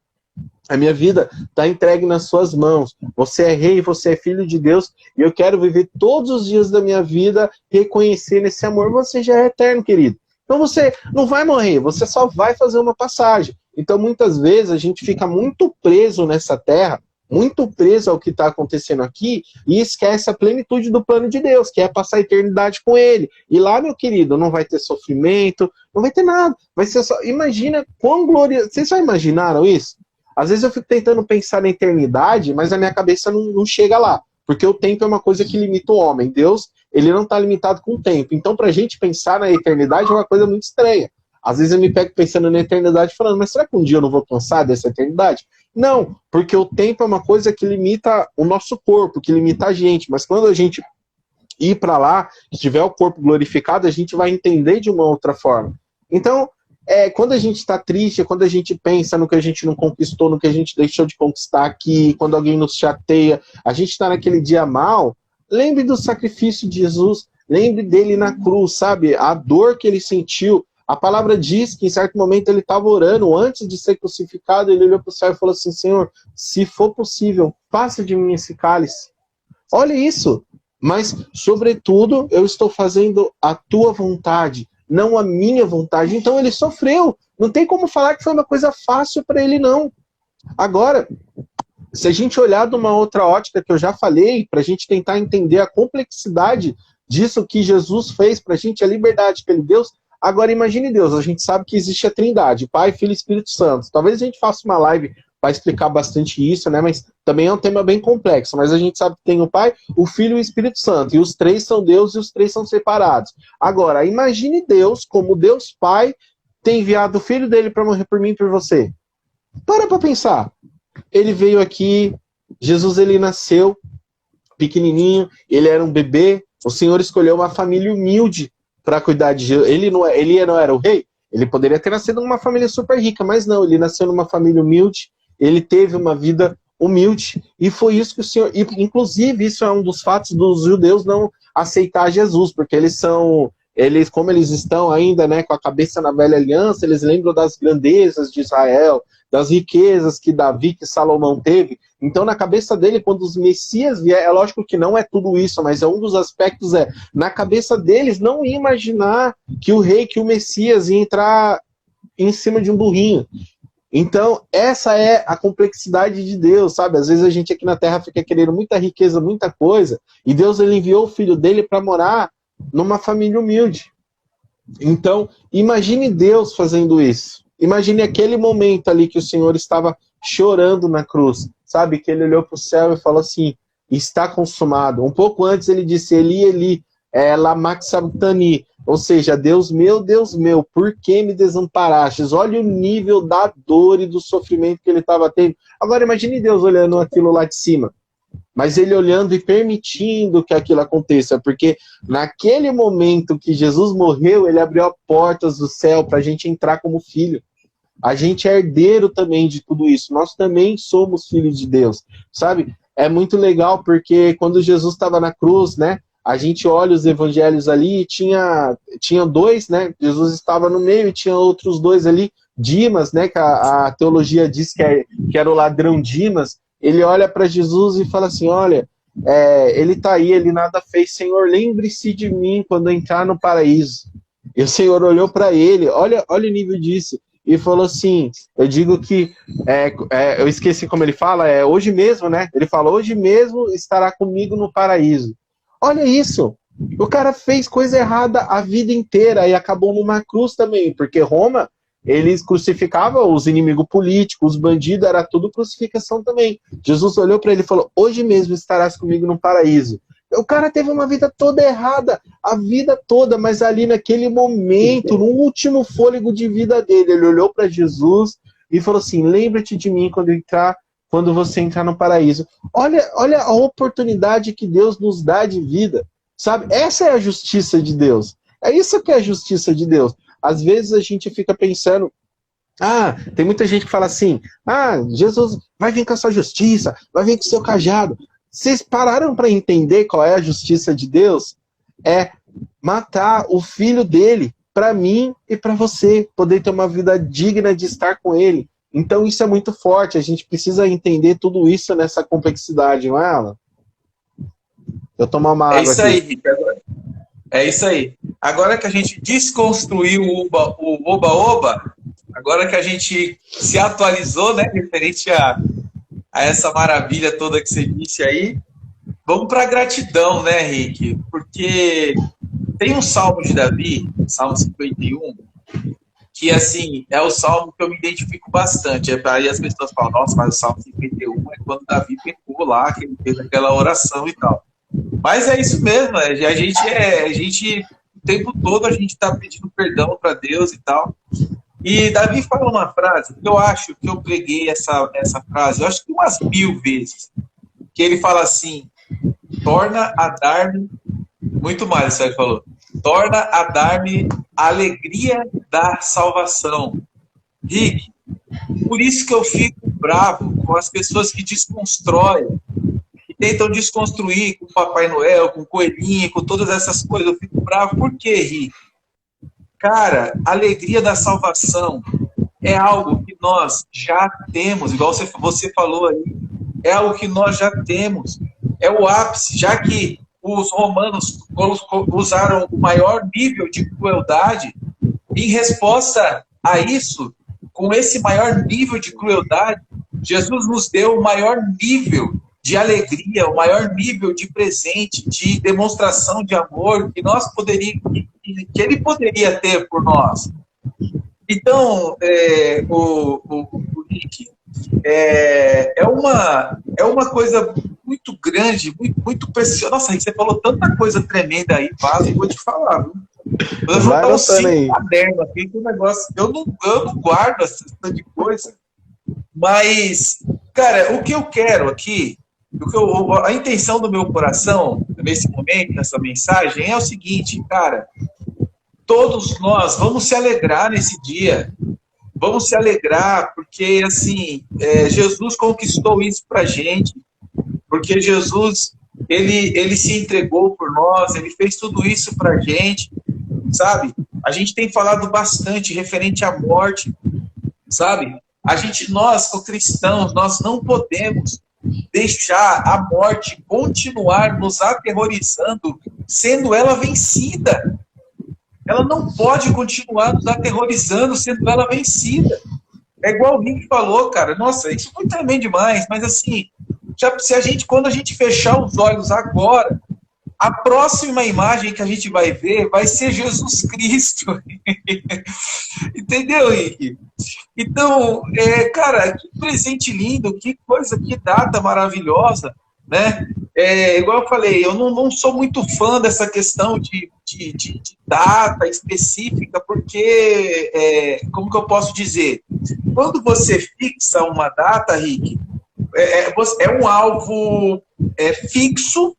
A minha vida está entregue nas suas mãos. Você é rei, você é filho de Deus, e eu quero viver todos os dias da minha vida reconhecendo esse amor. Você já é eterno, querido. Então você não vai morrer, você só vai fazer uma passagem. Então muitas vezes a gente fica muito preso nessa terra, muito preso ao que está acontecendo aqui, e esquece a plenitude do plano de Deus, que é passar a eternidade com Ele. E lá, meu querido, não vai ter sofrimento, não vai ter nada. Vai ser só... Imagina quão glorioso... Vocês já imaginaram isso? Às vezes eu fico tentando pensar na eternidade, mas a minha cabeça não chega lá. Porque o tempo é uma coisa que limita o homem. Deus, ele não está limitado com o tempo. Então, para a gente pensar na eternidade é uma coisa muito estranha. Às vezes eu me pego pensando na eternidade falando, mas será que um dia eu não vou cansar dessa eternidade? Não, porque o tempo é uma coisa que limita o nosso corpo, que limita a gente. Mas quando a gente ir para lá, que tiver o corpo glorificado, a gente vai entender de uma outra forma. Então, quando a gente está triste, quando a gente pensa no que a gente não conquistou, no que a gente deixou de conquistar aqui, quando alguém nos chateia, a gente está naquele dia mal, lembre do sacrifício de Jesus, lembre dele na cruz, sabe? A dor que ele sentiu. A palavra diz que em certo momento ele estava orando, antes de ser crucificado, ele olhou para o céu e falou assim, Senhor, se for possível, passa de mim esse cálice. Olha isso, mas sobretudo eu estou fazendo a tua vontade, não a minha vontade. Então ele sofreu. Não tem como falar que foi uma coisa fácil para ele, não. Agora, se a gente olhar de uma outra ótica que eu já falei, para a gente tentar entender a complexidade disso que Jesus fez para a gente, a liberdade que ele deu. Agora imagine Deus, a gente sabe que existe a Trindade, Pai, Filho e Espírito Santo. Talvez a gente faça uma live para explicar bastante isso, né? Mas também é um tema bem complexo. Mas a gente sabe que tem o Pai, o Filho e o Espírito Santo. E os três são Deus e os três são separados. Agora, imagine Deus, como Deus Pai, ter enviado o Filho dele para morrer por mim e por você. Para pensar. Ele veio aqui, Jesus ele nasceu pequenininho, ele era um bebê. O Senhor escolheu uma família humilde para cuidar de Jesus. Ele não era o rei. Ele poderia ter nascido numa família super rica, mas não, ele nasceu numa família humilde. Ele teve uma vida humilde. E foi isso que o Senhor... E, inclusive, isso é um dos fatos dos judeus não aceitar Jesus, porque como eles estão ainda, né, com a cabeça na velha aliança, eles lembram das grandezas de Israel, das riquezas que Davi, que Salomão teve. Então, na cabeça dele, quando os Messias vier, é lógico que não é tudo isso, mas é um dos aspectos, na cabeça deles, não ia imaginar que o rei, que o Messias ia entrar em cima de um burrinho. Então, essa é a complexidade de Deus, sabe? Às vezes a gente aqui na Terra fica querendo muita riqueza, muita coisa, e Deus, ele enviou o filho dele para morar numa família humilde. Então, imagine Deus fazendo isso. Imagine aquele momento ali que o Senhor estava chorando na cruz, sabe? Que ele olhou para o céu e falou assim, está consumado. Um pouco antes ele disse, Eli, Eli, lama sabachthani, ou seja, Deus meu, por que me desamparastes? Olha o nível da dor e do sofrimento que ele estava tendo. Agora imagine Deus olhando aquilo lá de cima, mas ele olhando e permitindo que aquilo aconteça, porque naquele momento que Jesus morreu, ele abriu as portas do céu para a gente entrar como filho. A gente é herdeiro também de tudo isso. Nós também somos filhos de Deus, sabe? É muito legal porque quando Jesus estava na cruz, né? A gente olha os evangelhos ali e tinha dois, né? Jesus estava no meio e tinha outros dois ali. Dimas, né? Que a teologia diz que era o ladrão Dimas. Ele olha para Jesus e fala assim, olha, ele está aí, ele nada fez. Senhor, lembre-se de mim quando entrar no paraíso. E o Senhor olhou para ele, olha o nível disso. E falou assim, eu digo que, eu esqueci como ele fala, hoje mesmo, né? Ele fala, hoje mesmo estará comigo no paraíso. Olha isso, o cara fez coisa errada a vida inteira e acabou numa cruz também, porque Roma, eles crucificavam os inimigos políticos, os bandidos, era tudo crucificação também. Jesus olhou para ele e falou, hoje mesmo estarás comigo no paraíso. O cara teve uma vida toda errada, a vida toda, mas ali naquele momento, no último fôlego de vida dele, ele olhou para Jesus e falou assim, lembra-te de mim quando você entrar no paraíso. Olha a oportunidade que Deus nos dá de vida, sabe? Essa é a justiça de Deus. É isso que é a justiça de Deus. Às vezes a gente fica pensando, tem muita gente que fala assim, Jesus vai vir com a sua justiça, vai vir com o seu cajado. Vocês pararam para entender qual é a justiça de Deus? É matar o filho dele para mim e para você, poder ter uma vida digna de estar com ele. Então isso é muito forte, a gente precisa entender tudo isso nessa complexidade, não é, Alan? Eu tomar uma água aqui. É isso aí, Rick. É isso aí. Agora que a gente desconstruiu o oba-oba, agora que a gente se atualizou, né, referente a essa maravilha toda que você disse aí, vamos para a gratidão, né, Rick? Porque tem um salmo de Davi, Salmo 51, que, assim, é o salmo que eu me identifico bastante. Aí as pessoas falam, nossa, mas o Salmo 51 é quando Davi pecou lá, que ele fez aquela oração e tal. Mas é isso mesmo, a gente o tempo todo a gente está pedindo perdão para Deus e tal. E Davi fala uma frase, eu acho que eu preguei essa frase, eu acho que umas 1000 vezes, que ele fala assim, torna a dar-me, muito mais, você falou, torna a dar-me a alegria da salvação. Rick, por isso que eu fico bravo com as pessoas que desconstroem, que tentam desconstruir com o Papai Noel, com o Coelhinho, com todas essas coisas. Eu fico bravo. Por quê, Rick? Cara, a alegria da salvação é algo que nós já temos, igual você falou aí, é algo que nós já temos. É o ápice, já que os romanos usaram o maior nível de crueldade, em resposta a isso, com esse maior nível de crueldade, Jesus nos deu o maior nível de alegria, o maior nível de presente, de demonstração de amor que ele poderia ter por nós. Então, o Rick, é uma coisa muito grande, muito preciosa. Nossa, Rick, você falou tanta coisa tremenda aí, Vaso, vou te falar, viu? Eu vou botar uns 5 cadernos aqui, que o negócio. Eu não guardo essa de coisa. Mas, cara, o que eu quero aqui, a intenção do meu coração, nesse momento, nessa mensagem, é o seguinte, cara. Todos nós vamos se alegrar nesse dia. vamos se alegrar, porque, assim, Jesus conquistou isso pra gente, porque Jesus, ele se entregou por nós, ele fez tudo isso pra gente, sabe? A gente tem falado bastante referente à morte, sabe? Nós, como cristãos, nós não podemos deixar a morte continuar nos aterrorizando, sendo ela vencida. Ela não pode continuar nos aterrorizando, sendo ela vencida. É igual o Rick falou, cara. Nossa, isso foi também demais, mas assim, quando a gente fechar os olhos agora, a próxima imagem que a gente vai ver vai ser Jesus Cristo. Entendeu, Rick? Então, cara, que presente lindo, que coisa, que data maravilhosa, né? Igual eu falei, eu não sou muito fã dessa questão de data específica, porque, como que eu posso dizer? Quando você fixa uma data, Rick, é um alvo fixo,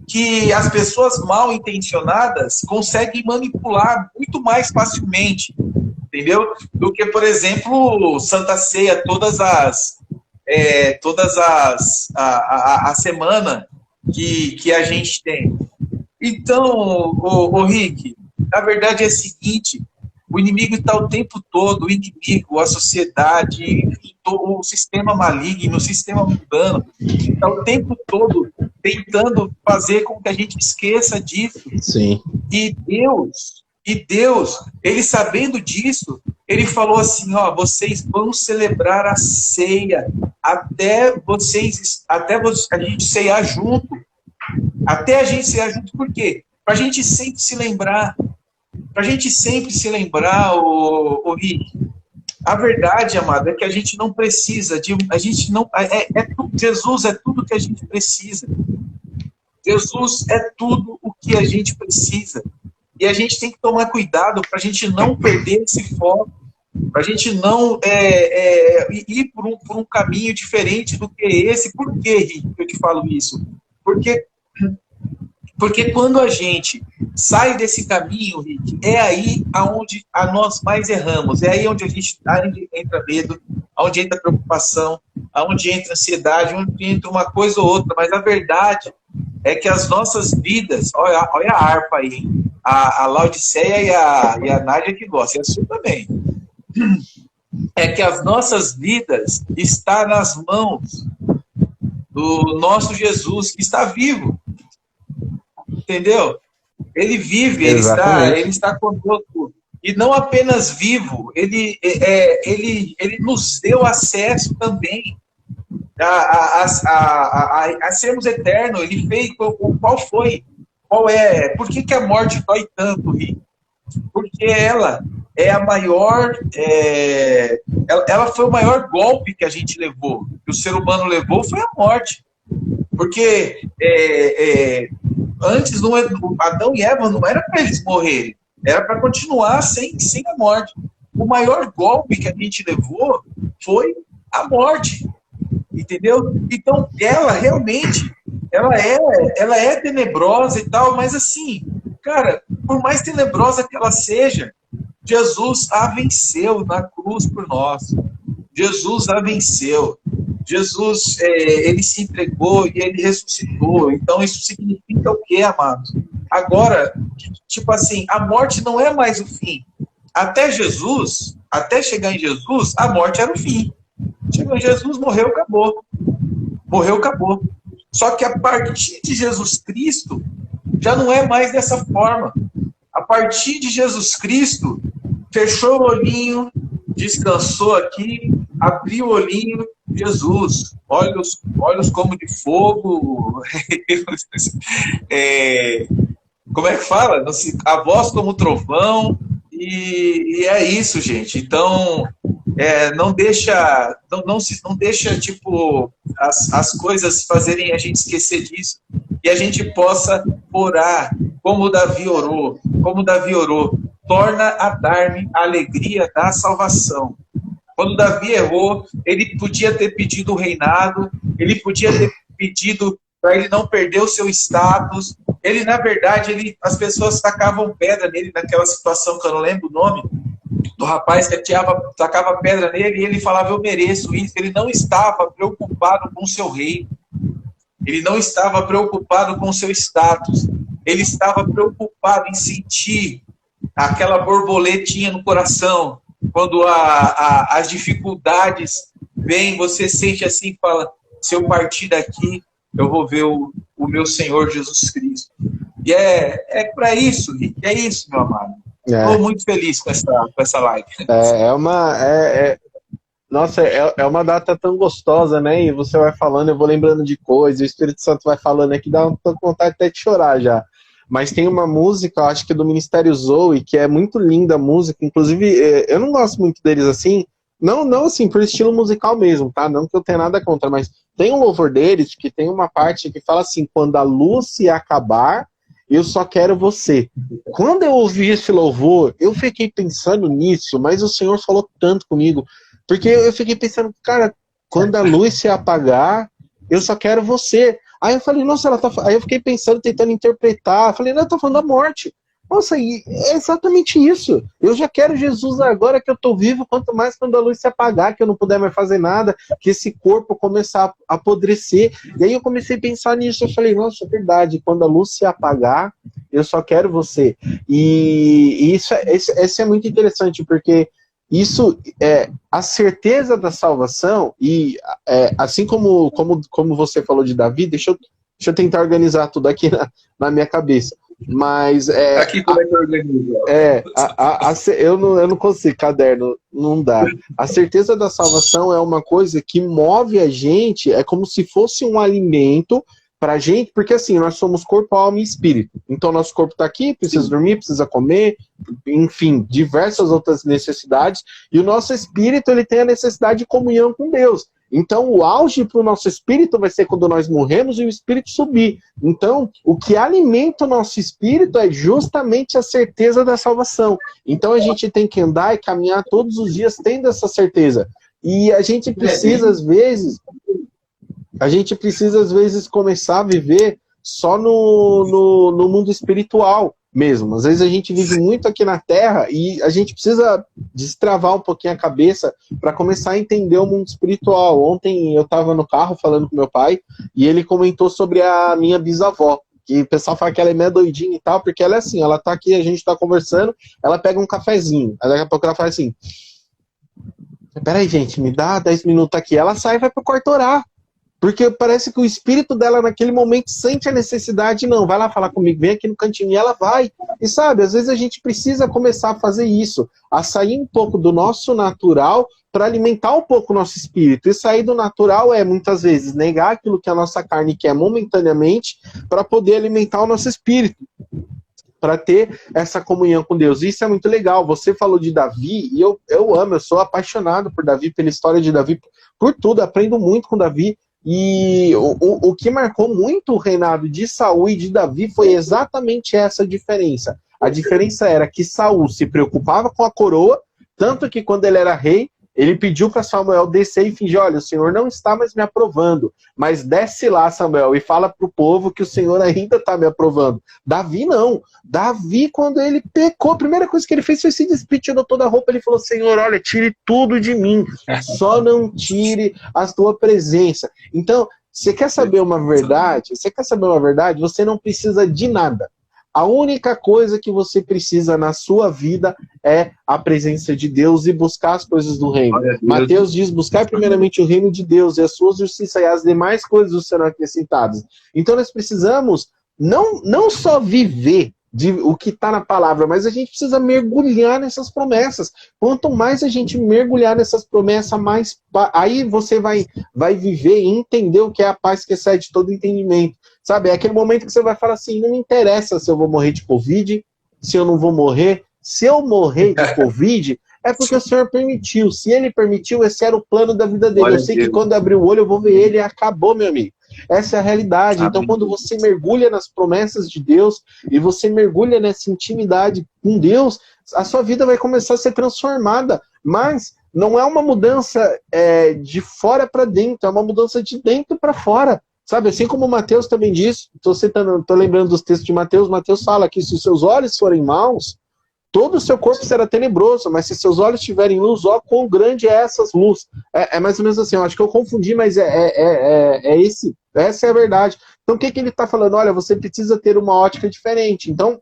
que as pessoas mal intencionadas conseguem manipular muito mais facilmente, entendeu? Do que, por exemplo, Santa Ceia, a semana que a gente tem. Então, o Rick, a verdade é a seguinte: o inimigo está o tempo todo, o inimigo, a sociedade, o sistema maligno, o sistema mundano, está o tempo todo tentando fazer com que a gente esqueça disso. Sim. E Deus, ele sabendo disso, ele falou assim, ó, vocês vão celebrar a ceia até a gente ceiar junto. Até a gente ceiar junto, por quê? Para a gente sempre se lembrar. Para a gente sempre se lembrar, o Rick. A verdade, amado, é que a gente não precisa Jesus é tudo que a gente precisa. Jesus é tudo o que a gente precisa. E a gente tem que tomar cuidado para a gente não perder esse foco, para a gente não ir por um caminho diferente do que esse. Por que, Rick, eu te falo isso? Porque quando a gente sai desse caminho, Rick, é aí onde nós mais erramos. É aí onde entra medo, onde entra preocupação, onde entra ansiedade, onde entra uma coisa ou outra. Mas a verdade é que as nossas vidas... Olha a harpa aí, hein? A Laodiceia e a Nádia que gosta, e a sua também. É que as nossas vidas estão nas mãos do nosso Jesus, que está vivo. Entendeu? Ele vive, ele está conosco. E não apenas vivo, ele nos deu acesso também a sermos eternos. Ele fez, por que a morte dói tanto, Rick? Porque ela é a maior, ela foi o maior golpe que a gente levou, que o ser humano levou, foi a morte. Porque antes, Adão e Eva não era para eles morrerem, era para continuar sem a morte. O maior golpe que a gente levou foi a morte, entendeu? Então, ela realmente, ela é tenebrosa e tal, mas assim, cara, por mais tenebrosa que ela seja, Jesus a venceu na cruz por nós. Jesus a venceu. Jesus, ele se entregou e ele ressuscitou. Então, isso significa o quê, amado? Agora, tipo assim, a morte não é mais o fim. Até chegar em Jesus, a morte era o fim. Chegou em Jesus, morreu, acabou. Morreu, acabou. Só que a partir de Jesus Cristo, já não é mais dessa forma. A partir de Jesus Cristo, fechou o olhinho, descansou aqui, abriu o olhinho, Jesus, olhos como de fogo, como é que fala? A voz como trovão, e é isso, gente. Então, não deixa tipo, as coisas fazerem a gente esquecer disso, e a gente possa orar, como Davi orou, torna a dar-me a alegria da salvação. Quando Davi errou, ele podia ter pedido o reinado, ele podia ter pedido para ele não perder o seu status, Ele, na verdade, as pessoas tacavam pedra nele naquela situação que eu não lembro o nome, do rapaz que tacava pedra nele, e ele falava, eu mereço isso. Ele não estava preocupado com o seu reino. Ele não estava preocupado com o seu status. Ele estava preocupado em sentir aquela borboletinha no coração. Quando as dificuldades vêm, você sente assim e fala, se eu partir daqui, eu vou ver o meu Senhor Jesus Cristo. E é para isso, Rick, é isso, meu amado. Estou muito feliz com essa live. Nossa, é uma data tão gostosa, né? E você vai falando, eu vou lembrando de coisas, o Espírito Santo vai falando aqui, dá vontade até de chorar já. Mas tem uma música, acho que é do Ministério Zoe, que é muito linda a música, inclusive, eu não gosto muito deles assim, não assim, por estilo musical mesmo, tá? Não que eu tenha nada contra, mas tem um louvor deles que tem uma parte que fala assim, quando a luz se acabar, eu só quero você. Quando eu ouvi esse louvor, eu fiquei pensando nisso, mas o Senhor falou tanto comigo, porque eu fiquei pensando, cara, quando a luz se apagar, eu só quero você. Aí eu falei, nossa, aí eu fiquei pensando, tentando interpretar, falei, não, ela tá falando da morte. Nossa, e é exatamente isso. Eu já quero Jesus agora que eu tô vivo, quanto mais quando a luz se apagar, que eu não puder mais fazer nada, que esse corpo começar a apodrecer. E aí eu comecei a pensar nisso, eu falei, nossa, é verdade, quando a luz se apagar, eu só quero você. E isso é muito interessante, porque isso é a certeza da salvação, e assim como você falou de Davi, deixa eu tentar organizar tudo aqui na minha cabeça. Mas aqui como é que organiza? Eu não consigo, caderno, não dá. A certeza da salvação é uma coisa que move a gente, é como se fosse um alimento pra gente, porque assim, nós somos corpo, alma e espírito. Então nosso corpo tá aqui, precisa dormir, precisa comer, enfim, diversas outras necessidades, e o nosso espírito, ele tem a necessidade de comunhão com Deus. Então o auge para o nosso espírito vai ser quando nós morremos e o espírito subir. Então o que alimenta o nosso espírito é justamente a certeza da salvação. Então a gente tem que andar e caminhar todos os dias tendo essa certeza. E a gente precisa às vezes começar a viver só no mundo espiritual mesmo. Às vezes a gente vive muito aqui na Terra e a gente precisa destravar um pouquinho a cabeça para começar a entender o mundo espiritual. Ontem eu estava no carro falando com meu pai e ele comentou sobre a minha bisavó, que o pessoal fala que ela é meio doidinha e tal, porque ela é assim, ela tá aqui, a gente tá conversando, ela pega um cafezinho, aí daqui a pouco ela faz assim, peraí gente, me dá 10 minutos aqui, ela sai e vai pro quarto orar. Porque parece que o espírito dela naquele momento sente a necessidade, não, vai lá falar comigo, vem aqui no cantinho, e ela vai. E sabe, às vezes a gente precisa começar a fazer isso, a sair um pouco do nosso natural para alimentar um pouco o nosso espírito. E sair do natural é, muitas vezes, negar aquilo que a nossa carne quer momentaneamente para poder alimentar o nosso espírito, para ter essa comunhão com Deus. Isso é muito legal. Você falou de Davi, e eu amo, eu sou apaixonado por Davi, pela história de Davi, por tudo, aprendo muito com Davi. E o que marcou muito o reinado de Saul e de Davi foi exatamente essa diferença. A diferença era que Saul se preocupava com a coroa, tanto que quando ele era rei, ele pediu para Samuel descer e fingir, olha, o Senhor não está mais me aprovando, mas desce lá, Samuel, e fala para o povo que o Senhor ainda está me aprovando. Davi não. Davi, quando ele pecou, a primeira coisa que ele fez foi se despedir, tirou toda a roupa, ele falou, Senhor, olha, tire tudo de mim, só não tire a tua presença. Então, você quer saber uma verdade? Você não precisa de nada. A única coisa que você precisa na sua vida é a presença de Deus e buscar as coisas do reino. Mateus diz, buscar primeiramente o reino de Deus e a sua justiça e as demais coisas serão acrescentadas. Então nós precisamos não só viver o que está na palavra, mas a gente precisa mergulhar nessas promessas. Quanto mais a gente mergulhar nessas promessas, mais aí você vai viver e entender o que é a paz que excede todo entendimento. Sabe, é aquele momento que você vai falar assim, não me interessa se eu vou morrer de Covid, se eu não vou morrer. Se eu morrer de Covid, é porque o Senhor permitiu. Se Ele permitiu, esse era o plano da vida dele. Eu sei que quando abrir o olho eu vou ver Ele e acabou, meu amigo. Essa é a realidade. Então, quando você mergulha nas promessas de Deus e você mergulha nessa intimidade com Deus, a sua vida vai começar a ser transformada. Mas não é uma mudança de fora para dentro, é uma mudança de dentro para fora. Sabe, assim como Mateus também diz, tô lembrando dos textos de Mateus, Mateus fala que se os seus olhos forem maus, todo o seu corpo será tenebroso, mas se seus olhos tiverem luz, ó, quão grande é essa luz. É mais ou menos assim, eu acho que eu confundi, mas essa é a verdade. Então o que ele está falando? Olha, você precisa ter uma ótica diferente. Então,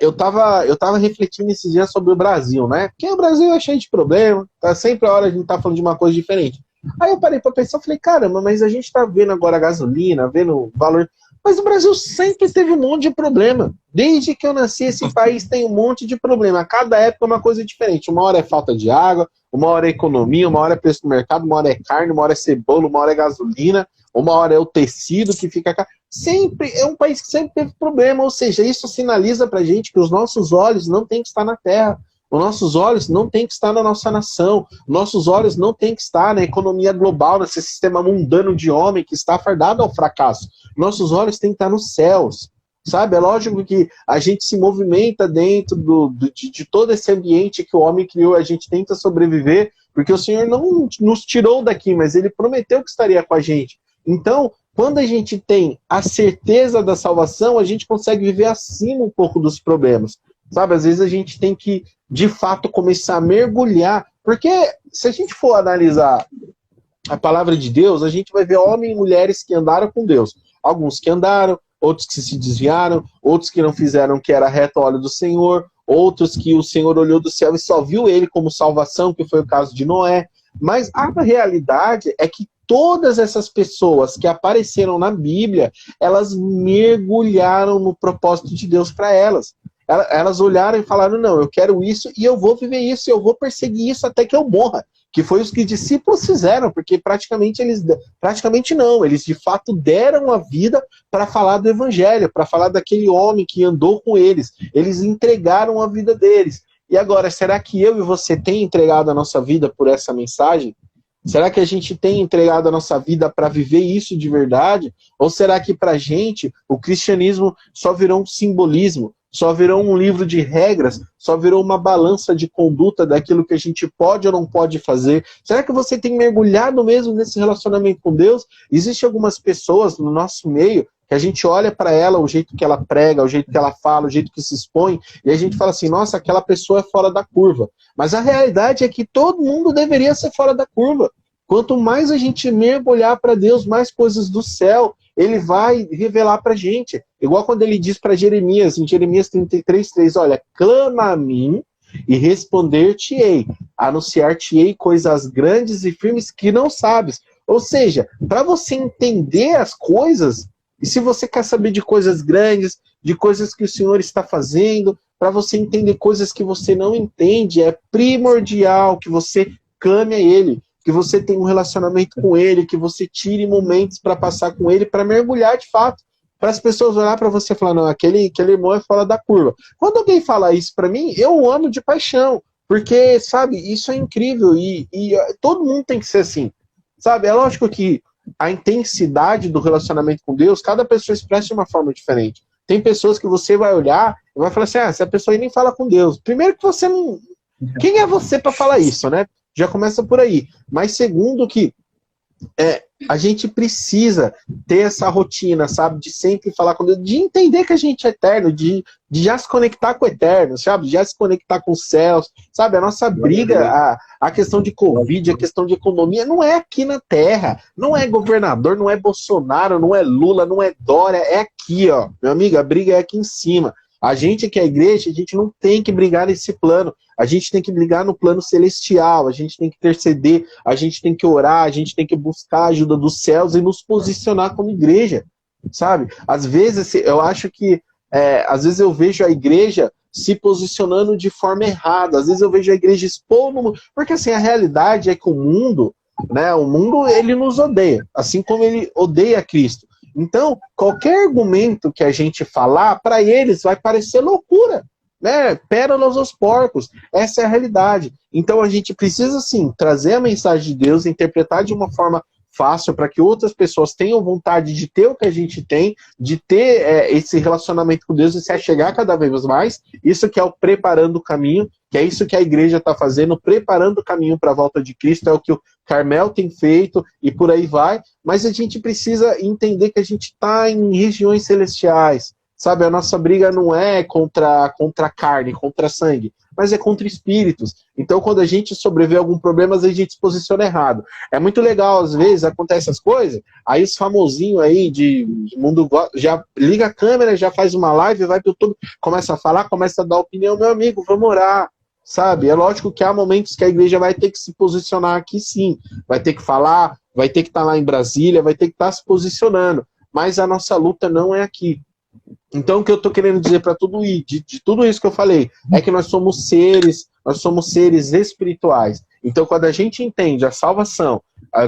eu tava refletindo esses dias sobre o Brasil, né? Porque o Brasil é cheio de problema, tá sempre a hora a gente tá falando de uma coisa diferente. Aí eu parei para pensar, falei, caramba, mas a gente tá vendo agora a gasolina, vendo o valor. Mas o Brasil sempre teve um monte de problema. Desde que eu nasci, esse país tem um monte de problema. A cada época é uma coisa diferente. Uma hora é falta de água, uma hora é economia, uma hora é preço do mercado, uma hora é carne, uma hora é cebola, uma hora é gasolina, uma hora é o tecido que fica caro. Sempre, é um país que sempre teve problema. Ou seja, isso sinaliza pra gente que os nossos olhos não têm que estar na terra. Os nossos olhos não têm que estar na nossa nação. Nossos olhos não têm que estar na economia global, nesse sistema mundano de homem que está fardado ao fracasso. Nossos olhos têm que estar nos céus. Sabe? É lógico que a gente se movimenta dentro de todo esse ambiente que o homem criou. A gente tenta sobreviver, porque o Senhor não nos tirou daqui, mas Ele prometeu que estaria com a gente. Então, quando a gente tem a certeza da salvação, a gente consegue viver acima um pouco dos problemas. Sabe, às vezes a gente tem que, de fato, começar a mergulhar, porque se a gente for analisar a palavra de Deus, a gente vai ver homens e mulheres que andaram com Deus. Alguns que andaram, outros que se desviaram, outros que não fizeram o que era reto ao olho do Senhor, outros que o Senhor olhou do céu e só viu ele como salvação, que foi o caso de Noé. Mas a realidade é que todas essas pessoas que apareceram na Bíblia, elas mergulharam no propósito de Deus para elas. Elas olharam e falaram, não, eu quero isso e eu vou viver isso, eu vou perseguir isso até que eu morra. Que foi os que discípulos fizeram, porque praticamente não, eles de fato deram a vida para falar do evangelho, para falar daquele homem que andou com eles. Eles entregaram a vida deles. E agora, será que eu e você tem entregado a nossa vida por essa mensagem? Será que a gente tem entregado a nossa vida para viver isso de verdade? Ou será que para a gente o cristianismo só virou um simbolismo? Só virou um livro de regras, só virou uma balança de conduta daquilo que a gente pode ou não pode fazer. Será que você tem mergulhado mesmo nesse relacionamento com Deus? Existem algumas pessoas no nosso meio que a gente olha para ela, o jeito que ela prega, o jeito que ela fala, o jeito que se expõe, e a gente fala assim, nossa, aquela pessoa é fora da curva. Mas a realidade é que todo mundo deveria ser fora da curva. Quanto mais a gente mergulhar para Deus, mais coisas do céu Ele vai revelar para a gente. Igual quando ele diz para Jeremias, em Jeremias 33:3, olha, clama a mim e responder-te-ei, anunciar-te-ei coisas grandes e firmes que não sabes. Ou seja, para você entender as coisas, e se você quer saber de coisas grandes, de coisas que o Senhor está fazendo, para você entender coisas que você não entende, é primordial que você clame a Ele, que você tenha um relacionamento com Ele, que você tire momentos para passar com Ele, para mergulhar de fato, para as pessoas olhar para você e falar, não, aquele irmão é fora da curva. Quando alguém fala isso para mim, eu amo de paixão, porque, sabe, isso é incrível, e todo mundo tem que ser assim, sabe? É lógico que a intensidade do relacionamento com Deus, cada pessoa expressa de uma forma diferente. Tem pessoas que você vai olhar e vai falar assim, essa pessoa aí nem fala com Deus. Primeiro que você não... Quem é você para falar isso, né? Já começa por aí. Mas segundo que a gente precisa ter essa rotina, sabe? De sempre falar com Deus, de entender que a gente é eterno, de já se conectar com o eterno, sabe? De já se conectar com os céus, sabe? A nossa briga, a questão de Covid, a questão de economia, não é aqui na Terra. Não é governador, não é Bolsonaro, não é Lula, não é Dória, é aqui, ó. Meu amigo, a briga é aqui em cima. A gente que é a igreja, a gente não tem que brigar nesse plano. A gente tem que brigar no plano celestial, a gente tem que interceder, a gente tem que orar, a gente tem que buscar a ajuda dos céus e nos posicionar como igreja, sabe? Às vezes, eu acho que, às vezes eu vejo a igreja se posicionando de forma errada, às vezes eu vejo a igreja expondo, porque assim, a realidade é que o mundo, ele nos odeia, assim como ele odeia Cristo. Então, qualquer argumento que a gente falar, para eles vai parecer loucura, né? Pérolas aos porcos. Essa é a realidade. Então, a gente precisa, sim, trazer a mensagem de Deus, interpretar de uma forma fácil, para que outras pessoas tenham vontade de ter o que a gente tem, de ter esse relacionamento com Deus e se achegar cada vez mais. Isso que é o preparando o caminho. que é isso que a igreja está fazendo, preparando o caminho para a volta de Cristo, é o que o Carmel tem feito e por aí vai, mas a gente precisa entender que a gente está em regiões celestiais, sabe? A nossa briga não é contra carne, contra sangue, mas é contra espíritos. Então, quando a gente sobrevive a algum problema, às vezes a gente se posiciona errado. É muito legal, às vezes, acontecem essas coisas, aí os famosinhos aí de mundo já liga a câmera, já faz uma live, vai pro YouTube, começa a falar, começa a dar opinião, meu amigo, vamos orar, sabe? É lógico que há momentos que a igreja vai ter que se posicionar aqui, sim. Vai ter que falar, vai ter que estar lá em Brasília, vai ter que estar se posicionando. Mas a nossa luta não é aqui. Então, o que eu estou querendo dizer para tudo isso, de tudo isso que eu falei, é que nós somos seres espirituais. Então, quando a gente entende a salvação,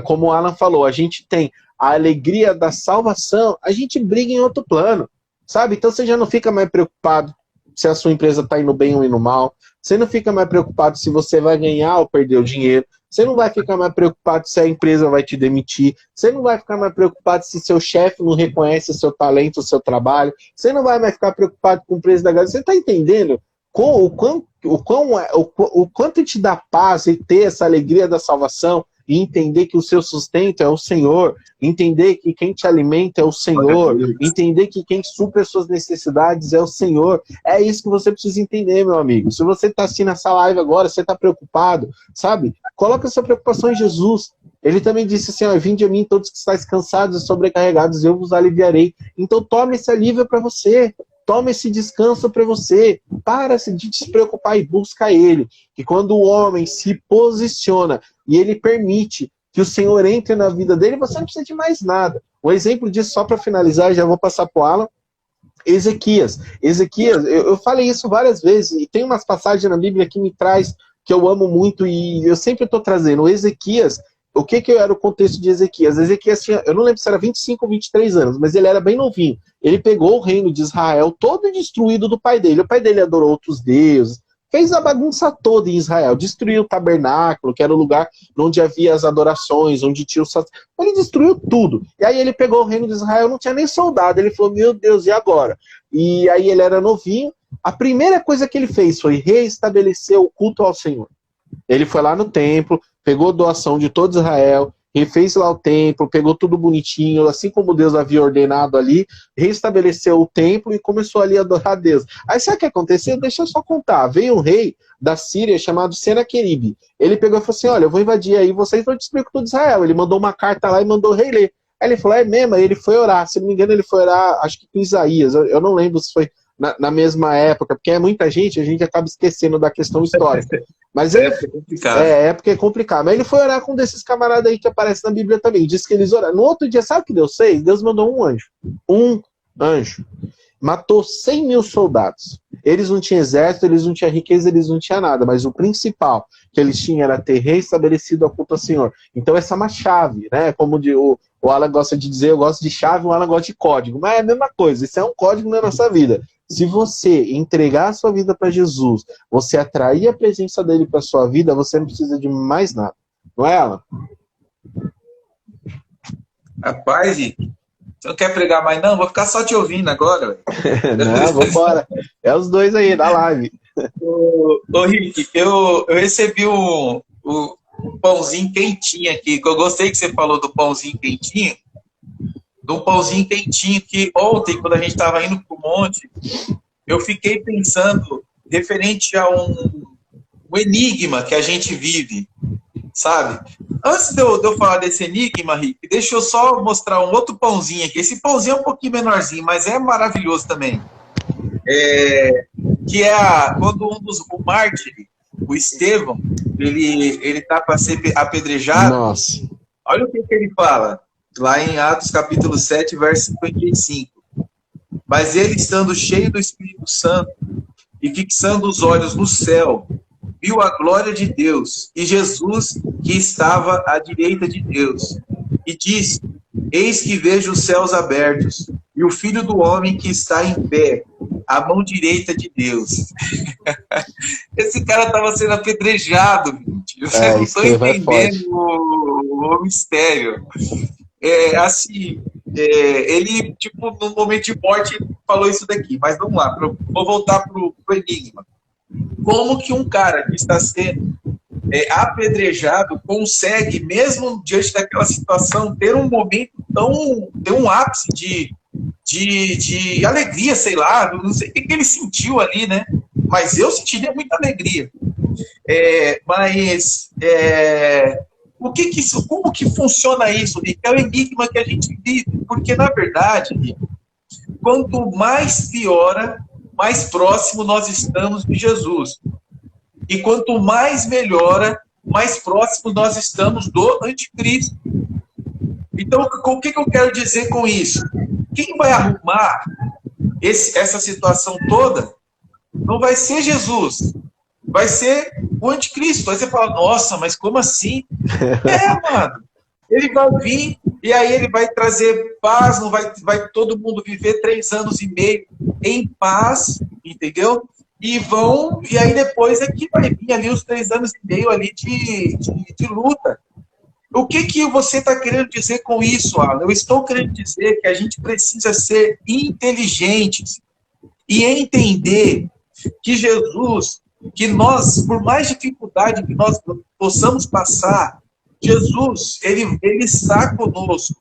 como o Alan falou, a gente tem a alegria da salvação, a gente briga em outro plano, sabe? Então, você já não fica mais preocupado se a sua empresa está indo bem ou indo mal, você não fica mais preocupado se você vai ganhar ou perder o dinheiro, você não vai ficar mais preocupado se a empresa vai te demitir, você não vai ficar mais preocupado se seu chefe não reconhece o seu talento, o seu trabalho, você não vai mais ficar preocupado com o preço da gasolina. Você está entendendo o quanto te dá paz e ter essa alegria da salvação e entender que o seu sustento é o Senhor, entender que quem te alimenta é o Senhor, entender que quem supre as suas necessidades é o Senhor. É isso que você precisa entender, meu amigo. Se você está assistindo essa live agora, você está preocupado, sabe? Coloca essa preocupação em Jesus. Ele também disse assim, ó, vinde a mim todos que estáis cansados e sobrecarregados, eu vos aliviarei. Então tome esse alívio para você. Toma esse descanso para você. Para de se preocupar e busca Ele. Que quando o homem se posiciona e ele permite que o Senhor entre na vida dele, você não precisa de mais nada. Um exemplo disso, só para finalizar, já vou passar para o Alan. Ezequias, eu falei isso várias vezes, e tem umas passagens na Bíblia que me traz, que eu amo muito, e eu sempre estou trazendo. O Ezequias, o que era o contexto de Ezequias? Ezequias tinha, eu não lembro se era 25 ou 23 anos, mas ele era bem novinho. Ele pegou o reino de Israel todo destruído do pai dele. O pai dele adorou outros deuses, fez a bagunça toda em Israel, destruiu o tabernáculo, que era o lugar onde havia as adorações, onde tinha o sacerdote. Ele destruiu tudo. E aí ele pegou o reino de Israel, não tinha nem soldado. Ele falou, meu Deus, e agora? E aí ele era novinho. A primeira coisa que ele fez foi reestabelecer o culto ao Senhor. Ele foi lá no templo, pegou doação de todo Israel, refez lá o templo, pegou tudo bonitinho, assim como Deus havia ordenado ali, reestabeleceu o templo e começou ali a adorar a Deus. Aí sabe o que aconteceu? Deixa eu só contar. Veio um rei da Síria chamado Senaqueribe. Ele pegou e falou assim, olha, eu vou invadir aí, vocês vão destruir todo Israel. Ele mandou uma carta lá e mandou o rei ler. Aí ele falou, é mesmo? Aí ele foi orar. Se não me engano, ele foi orar, acho que com Isaías. Eu não lembro se foi na mesma época, porque é muita gente, a gente acaba esquecendo da questão histórica. Mas ele, porque é complicado. Mas ele foi orar com um desses camaradas aí que aparece na Bíblia também. Diz que eles oraram. No outro dia, sabe o que Deus fez? Deus mandou um anjo. Um anjo. Matou 100 mil soldados. Eles não tinham exército, eles não tinham riqueza, eles não tinham nada. Mas o principal que eles tinham era ter reestabelecido a culto ao Senhor. Então essa é uma chave, né? Como o Alan gosta de dizer, eu gosto de chave, o Alan gosta de código. Mas é a mesma coisa, isso é um código na nossa vida. Se você entregar a sua vida para Jesus, você atrair a presença dele para sua vida, você não precisa de mais nada. Não é, Alan? Rapaz, você não quer pregar mais não? Vou ficar só te ouvindo agora. Não, vambora. É os dois aí, da live. Ô Rick, eu recebi um pãozinho quentinho aqui, que eu gostei que você falou do pãozinho quentinho, do pãozinho quentinho que ontem, quando a gente estava indo para o monte, eu fiquei pensando referente a um enigma que a gente vive, sabe? Antes de eu falar desse enigma, Rick, deixa eu só mostrar um outro pãozinho aqui. Esse pãozinho é um pouquinho menorzinho, mas é maravilhoso também. Que é quando o mártir, o Estevão, ele tá para ser apedrejado. Nossa. Olha o que ele fala, lá em Atos capítulo 7, verso 55. Mas ele, estando cheio do Espírito Santo e fixando os olhos no céu, viu a glória de Deus e Jesus que estava à direita de Deus. E disse, eis que vejo os céus abertos e o Filho do Homem que está em pé, à mão direita de Deus. Esse cara estava sendo apedrejado, gente. Vocês não estão entendendo o mistério. Ele, tipo, no momento de morte, falou isso daqui. Mas vamos lá, vou voltar pro enigma. Como que um cara que está sendo apedrejado consegue, mesmo diante daquela situação, ter um momento ter um ápice de alegria, sei lá, não sei o que ele sentiu ali, né? Mas eu sentiria muita alegria. Como que funciona isso, Rick? É o enigma que a gente vive, porque, na verdade, Rick, quanto mais piora, mais próximo nós estamos de Jesus. E quanto mais melhora, mais próximo nós estamos do anticristo. Então, o que eu quero dizer com isso? Quem vai arrumar essa situação toda não vai ser Jesus, vai ser o anticristo. Aí você fala, nossa, mas como assim? Mano, ele vai vir e aí ele vai trazer paz, não vai todo mundo viver 3 anos e meio em paz, entendeu? E aí depois é que vai vir ali os 3 anos e meio ali de luta. O que você está querendo dizer com isso, Alan? Eu estou querendo dizer que a gente precisa ser inteligentes e entender que Jesus, que nós, por mais dificuldade que nós possamos passar, Jesus, ele está conosco.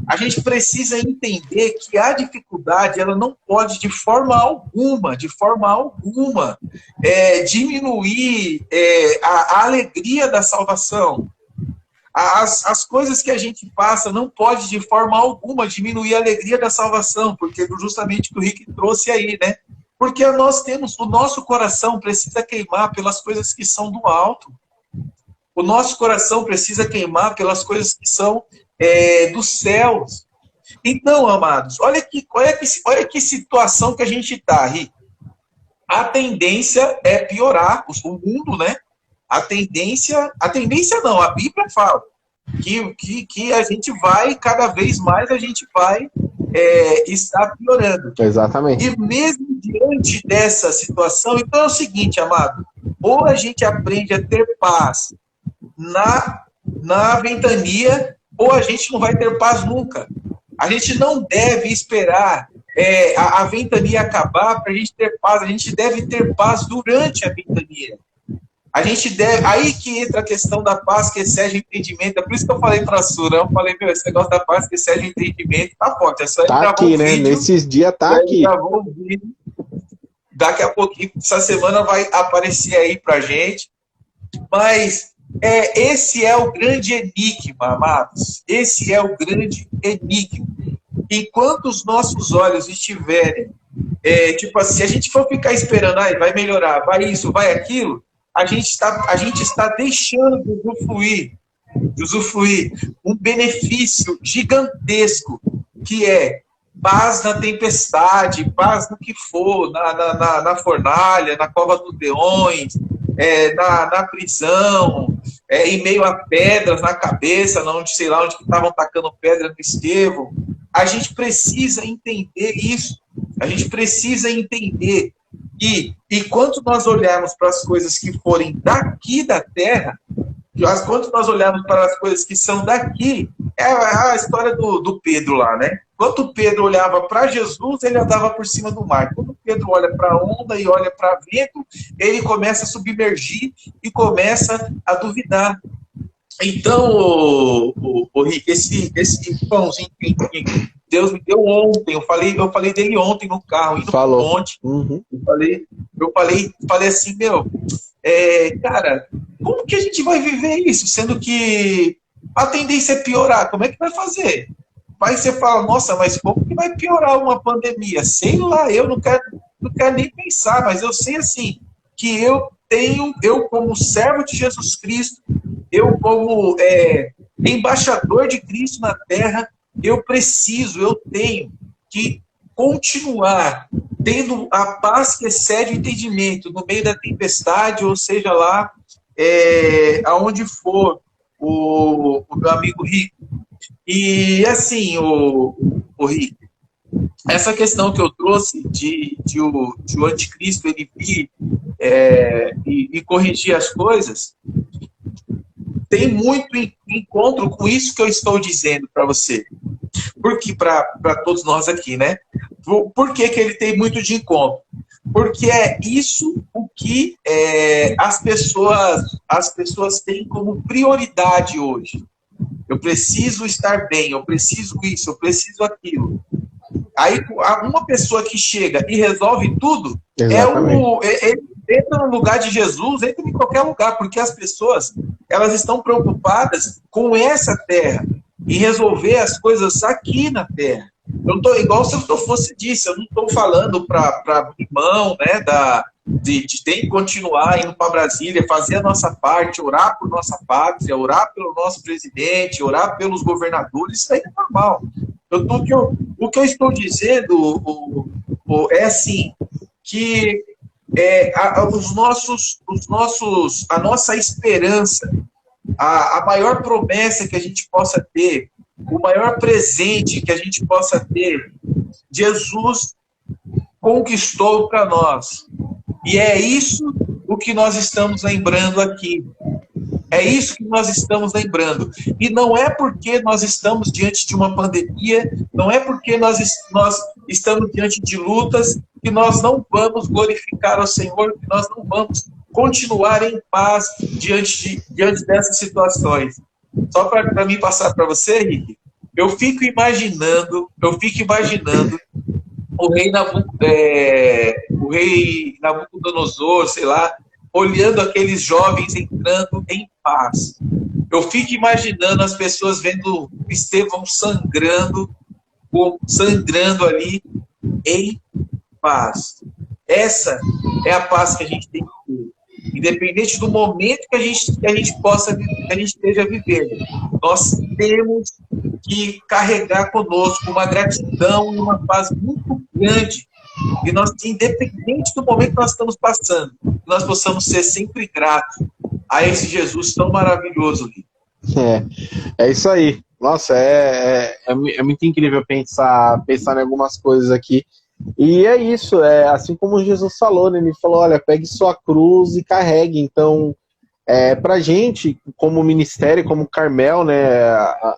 A gente precisa entender que a dificuldade, ela não pode de forma alguma, diminuir a alegria da salvação. As coisas que a gente passa não pode de forma alguma diminuir a alegria da salvação, porque justamente o que o Rick trouxe aí, né? Porque nós temos, o nosso coração precisa queimar pelas coisas que são do alto. O nosso coração precisa queimar pelas coisas que são dos céus. Então, amados, olha que situação que a gente está, Rick. A tendência é piorar, o mundo, né? A tendência não, a Bíblia fala que a gente vai, cada vez mais a gente vai estar piorando. Exatamente. E mesmo diante dessa situação, então é o seguinte, amado, ou a gente aprende a ter paz na ventania, ou a gente não vai ter paz nunca. A gente não deve esperar a ventania acabar para a gente ter paz, a gente deve ter paz durante a ventania. A gente deve, aí que entra a questão da paz que excede o entendimento. É por isso que eu falei para a Sura, eu falei, esse negócio da paz que excede o entendimento tá forte. É só tá aqui, né? Vídeo, nesses dias tá aqui. Daqui a pouquinho, essa semana vai aparecer aí pra gente. Mas esse é o grande enigma, amados. Esse é o grande enigma. Enquanto os nossos olhos estiverem, tipo assim, a gente for ficar esperando, vai melhorar, vai isso, vai aquilo, a gente está deixando de usufruir um benefício gigantesco, que é paz na tempestade, paz no que for, na fornalha, na cova dos leões, na prisão, em meio a pedras na cabeça, sei lá onde estavam tacando pedra no Estevão. A gente precisa entender isso. A gente precisa entender que, enquanto nós olharmos para as coisas que forem daqui da terra, quando nós olharmos para as coisas que são daqui, é a história do Pedro lá, né? Quando Pedro olhava para Jesus, ele andava por cima do mar. Quando Pedro olha para a onda e olha para vento, ele começa a submergir e começa a duvidar. Então, Rick, esse pãozinho que Deus me deu ontem, eu falei dele ontem no carro, indo pro monte. Uhum. Eu falei assim, cara, como que a gente vai viver isso? Sendo que a tendência é piorar, como é que vai fazer? Aí você fala, nossa, mas como que vai piorar uma pandemia? Sei lá, eu não quero nem pensar, mas eu sei assim, que eu como servo de Jesus Cristo, eu como embaixador de Cristo na terra, eu tenho que continuar tendo a paz que excede o entendimento no meio da tempestade, ou seja lá, aonde for, o meu amigo Rick. E assim, o Rick, essa questão que eu trouxe de o anticristo ele vir e corrigir as coisas, tem muito encontro com isso que eu estou dizendo para você. Porque para todos nós aqui, né? Por que ele tem muito de encontro? porque é isso o que as pessoas têm como prioridade hoje. Eu preciso estar bem, eu preciso isso, eu preciso aquilo. Aí uma pessoa que chega e resolve tudo, Exatamente. ele entra no lugar de Jesus, entra em qualquer lugar, porque as pessoas, elas estão preocupadas com essa terra, em resolver as coisas aqui na terra. Eu tô igual se eu fosse disso, eu não estou falando para irmão, né, de ter que continuar indo para Brasília, fazer a nossa parte, orar por nossa pátria, orar pelo nosso presidente, orar pelos governadores, isso aí é normal. O que eu estou dizendo é assim, que a nossa esperança, a maior promessa que a gente possa ter, o maior presente que a gente possa ter, Jesus conquistou para nós. E é isso o que nós estamos lembrando aqui. É isso que nós estamos lembrando. E não é porque nós estamos diante de uma pandemia, não é porque nós estamos diante de lutas, que nós não vamos glorificar ao Senhor, que nós não vamos continuar em paz diante dessas situações. Só para mim passar para você, Henrique, eu fico imaginando o rei Nabucodonosor, sei lá, olhando aqueles jovens entrando em paz. Eu fico imaginando as pessoas vendo Estevão sangrando ali em paz. Essa é a paz que a gente tem que ter. Independente do momento que a gente esteja vivendo, nós temos que carregar conosco uma gratidão e uma paz muito grande. E nós, independente do momento que nós estamos passando, nós possamos ser sempre gratos a esse Jesus tão maravilhoso. É isso aí. Nossa, é muito incrível pensar em algumas coisas aqui. E é isso, assim como Jesus falou, né? Ele falou, olha, pegue sua cruz e carregue. Então, pra gente, como ministério, como Carmel, né,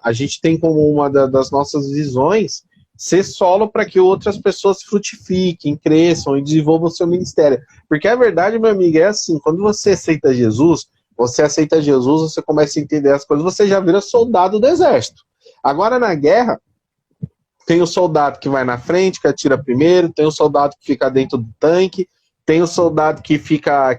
a gente tem como uma das nossas visões ser solo para que outras pessoas frutifiquem, cresçam e desenvolvam o seu ministério. Porque a verdade, meu amigo, é assim, quando você aceita Jesus, você começa a entender as coisas, você já vira soldado do exército. Agora, na guerra, tem o soldado que vai na frente, que atira primeiro, tem o soldado que fica dentro do tanque, tem o soldado que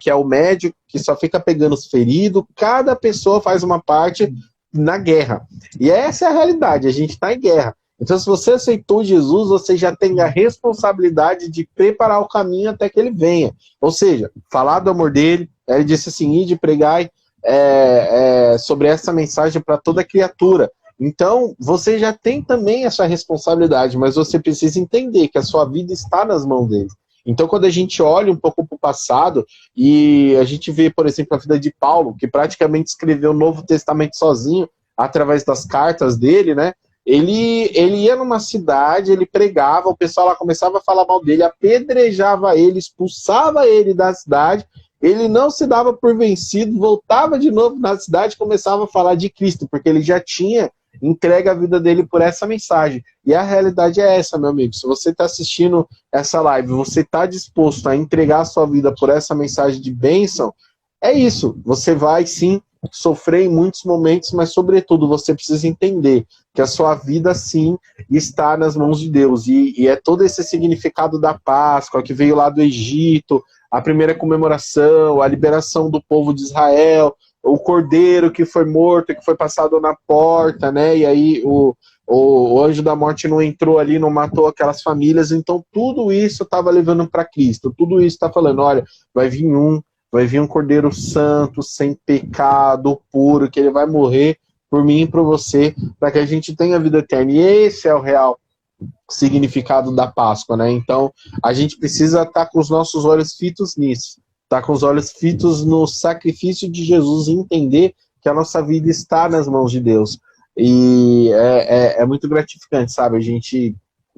é o médico, que só fica pegando os feridos. Cada pessoa faz uma parte na guerra. E essa é a realidade, a gente está em guerra. Então, se você aceitou Jesus, você já tem a responsabilidade de preparar o caminho até que ele venha. Ou seja, falar do amor dele. Ele disse assim, ide pregai sobre essa mensagem para toda criatura. Então, você já tem também essa responsabilidade, mas você precisa entender que a sua vida está nas mãos dele. Então, quando a gente olha um pouco para o passado, e a gente vê, por exemplo, a vida de Paulo, que praticamente escreveu o Novo Testamento sozinho, através das cartas dele, né? Ele ia numa cidade, ele pregava, o pessoal lá começava a falar mal dele, apedrejava ele, expulsava ele da cidade, ele não se dava por vencido, voltava de novo na cidade e começava a falar de Cristo, porque ele já tinha entregue a vida dele por essa mensagem. E a realidade é essa, meu amigo. Se você está assistindo essa live, você está disposto a entregar a sua vida por essa mensagem de bênção, é isso. Você vai, sim, sofrer em muitos momentos, mas, sobretudo, você precisa entender que a sua vida, sim, está nas mãos de Deus. E é todo esse significado da Páscoa, que veio lá do Egito, a primeira comemoração, a liberação do povo de Israel, o cordeiro que foi morto, que foi passado na porta, né? E aí o anjo da morte não entrou ali, não matou aquelas famílias. Então, tudo isso estava levando para Cristo. Tudo isso está falando, olha, vai vir um cordeiro santo, sem pecado, puro, que ele vai morrer por mim e por você, para que a gente tenha vida eterna. E esse é o real significado da Páscoa, né? Então, a gente precisa estar com os nossos olhos fitos nisso, estar com os olhos fitos no sacrifício de Jesus e entender que a nossa vida está nas mãos de Deus. E é muito gratificante, sabe? A gente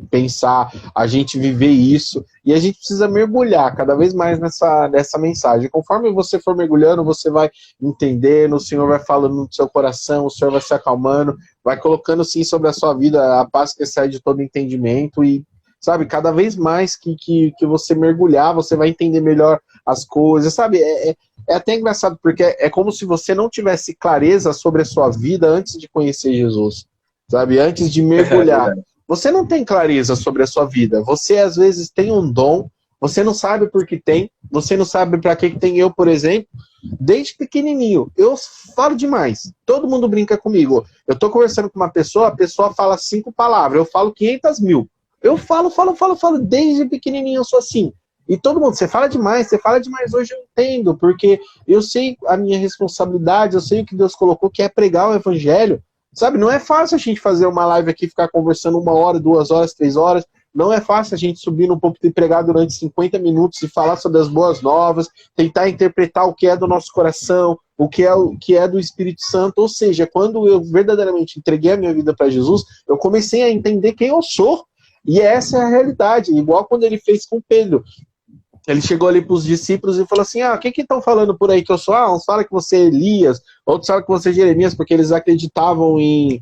pensar, a gente viver isso, e a gente precisa mergulhar cada vez mais nessa mensagem. Conforme você for mergulhando, você vai entendendo, o Senhor vai falando no seu coração, o Senhor vai se acalmando, vai colocando sim sobre a sua vida a paz que excede todo entendimento, e sabe? Cada vez mais que você mergulhar, você vai entender melhor as coisas, sabe? É até engraçado, porque é como se você não tivesse clareza sobre a sua vida antes de conhecer Jesus, sabe? Antes de mergulhar. Você não tem clareza sobre a sua vida. Você, às vezes, tem um dom, você não sabe por que tem, você não sabe para que tem. Eu, por exemplo, desde pequenininho, eu falo demais. Todo mundo brinca comigo. Eu tô conversando com uma pessoa, a pessoa fala 5 palavras, eu falo 500 mil. Eu falo, desde pequenininho eu sou assim. E todo mundo, você fala demais, hoje eu entendo, porque eu sei a minha responsabilidade, eu sei o que Deus colocou, que é pregar o evangelho. Sabe, não é fácil a gente fazer uma live aqui, ficar conversando 1 hora, 2 horas, 3 horas. Não é fácil a gente subir no púlpito e pregar durante 50 minutos e falar sobre as boas novas, tentar interpretar o que é do nosso coração, o que é do Espírito Santo. Ou seja, quando eu verdadeiramente entreguei a minha vida para Jesus, eu comecei a entender quem eu sou. E essa é a realidade, igual quando ele fez com Pedro. Ele chegou ali para os discípulos e falou assim, o que estão falando por aí que eu sou? Uns falam que você é Elias, outros falam que você é Jeremias, porque eles acreditavam em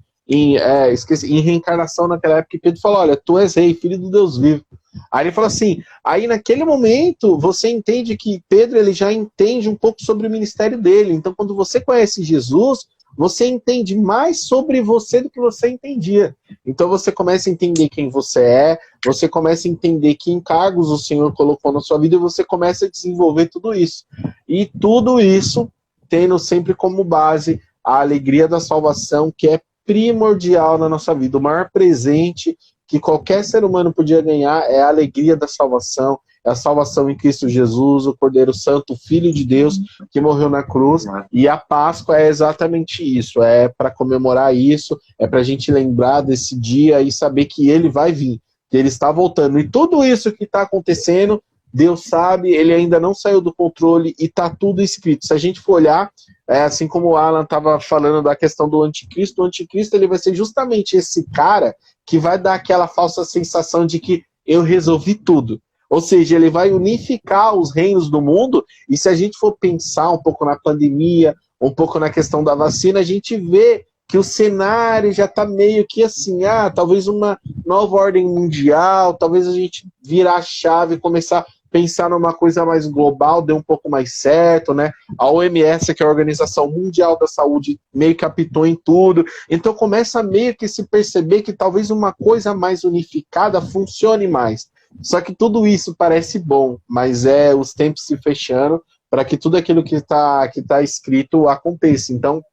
reencarnação naquela época. E Pedro falou, olha, tu és rei, filho do Deus vivo. Aí ele falou assim, aí naquele momento você entende que Pedro ele já entende um pouco sobre o ministério dele. Então quando você conhece Jesus, você entende mais sobre você do que você entendia. Então você começa a entender quem você é, você começa a entender que encargos o Senhor colocou na sua vida e você começa a desenvolver tudo isso. E tudo isso tendo sempre como base a alegria da salvação, que é primordial na nossa vida. O maior presente que qualquer ser humano podia ganhar é a alegria da salvação, é a salvação em Cristo Jesus, o Cordeiro Santo, o Filho de Deus, que morreu na cruz. E a Páscoa é exatamente isso, é para comemorar isso, é para a gente lembrar desse dia e saber que ele vai vir, que ele está voltando. E tudo isso que está acontecendo, Deus sabe, ele ainda não saiu do controle e está tudo escrito. Se a gente for olhar, assim como o Alan estava falando da questão do anticristo, o anticristo ele vai ser justamente esse cara que vai dar aquela falsa sensação de que eu resolvi tudo. Ou seja, ele vai unificar os reinos do mundo, e se a gente for pensar um pouco na pandemia, um pouco na questão da vacina, a gente vê que o cenário já está meio que assim, talvez uma nova ordem mundial, talvez a gente virar a chave e começar a pensar numa coisa mais global, dê um pouco mais certo, né? A OMS, que é a Organização Mundial da Saúde, meio que apitou em tudo. Então começa meio que se perceber que talvez uma coisa mais unificada funcione mais. Só que tudo isso parece bom, mas é os tempos se fechando para que tudo aquilo que tá escrito aconteça. Então,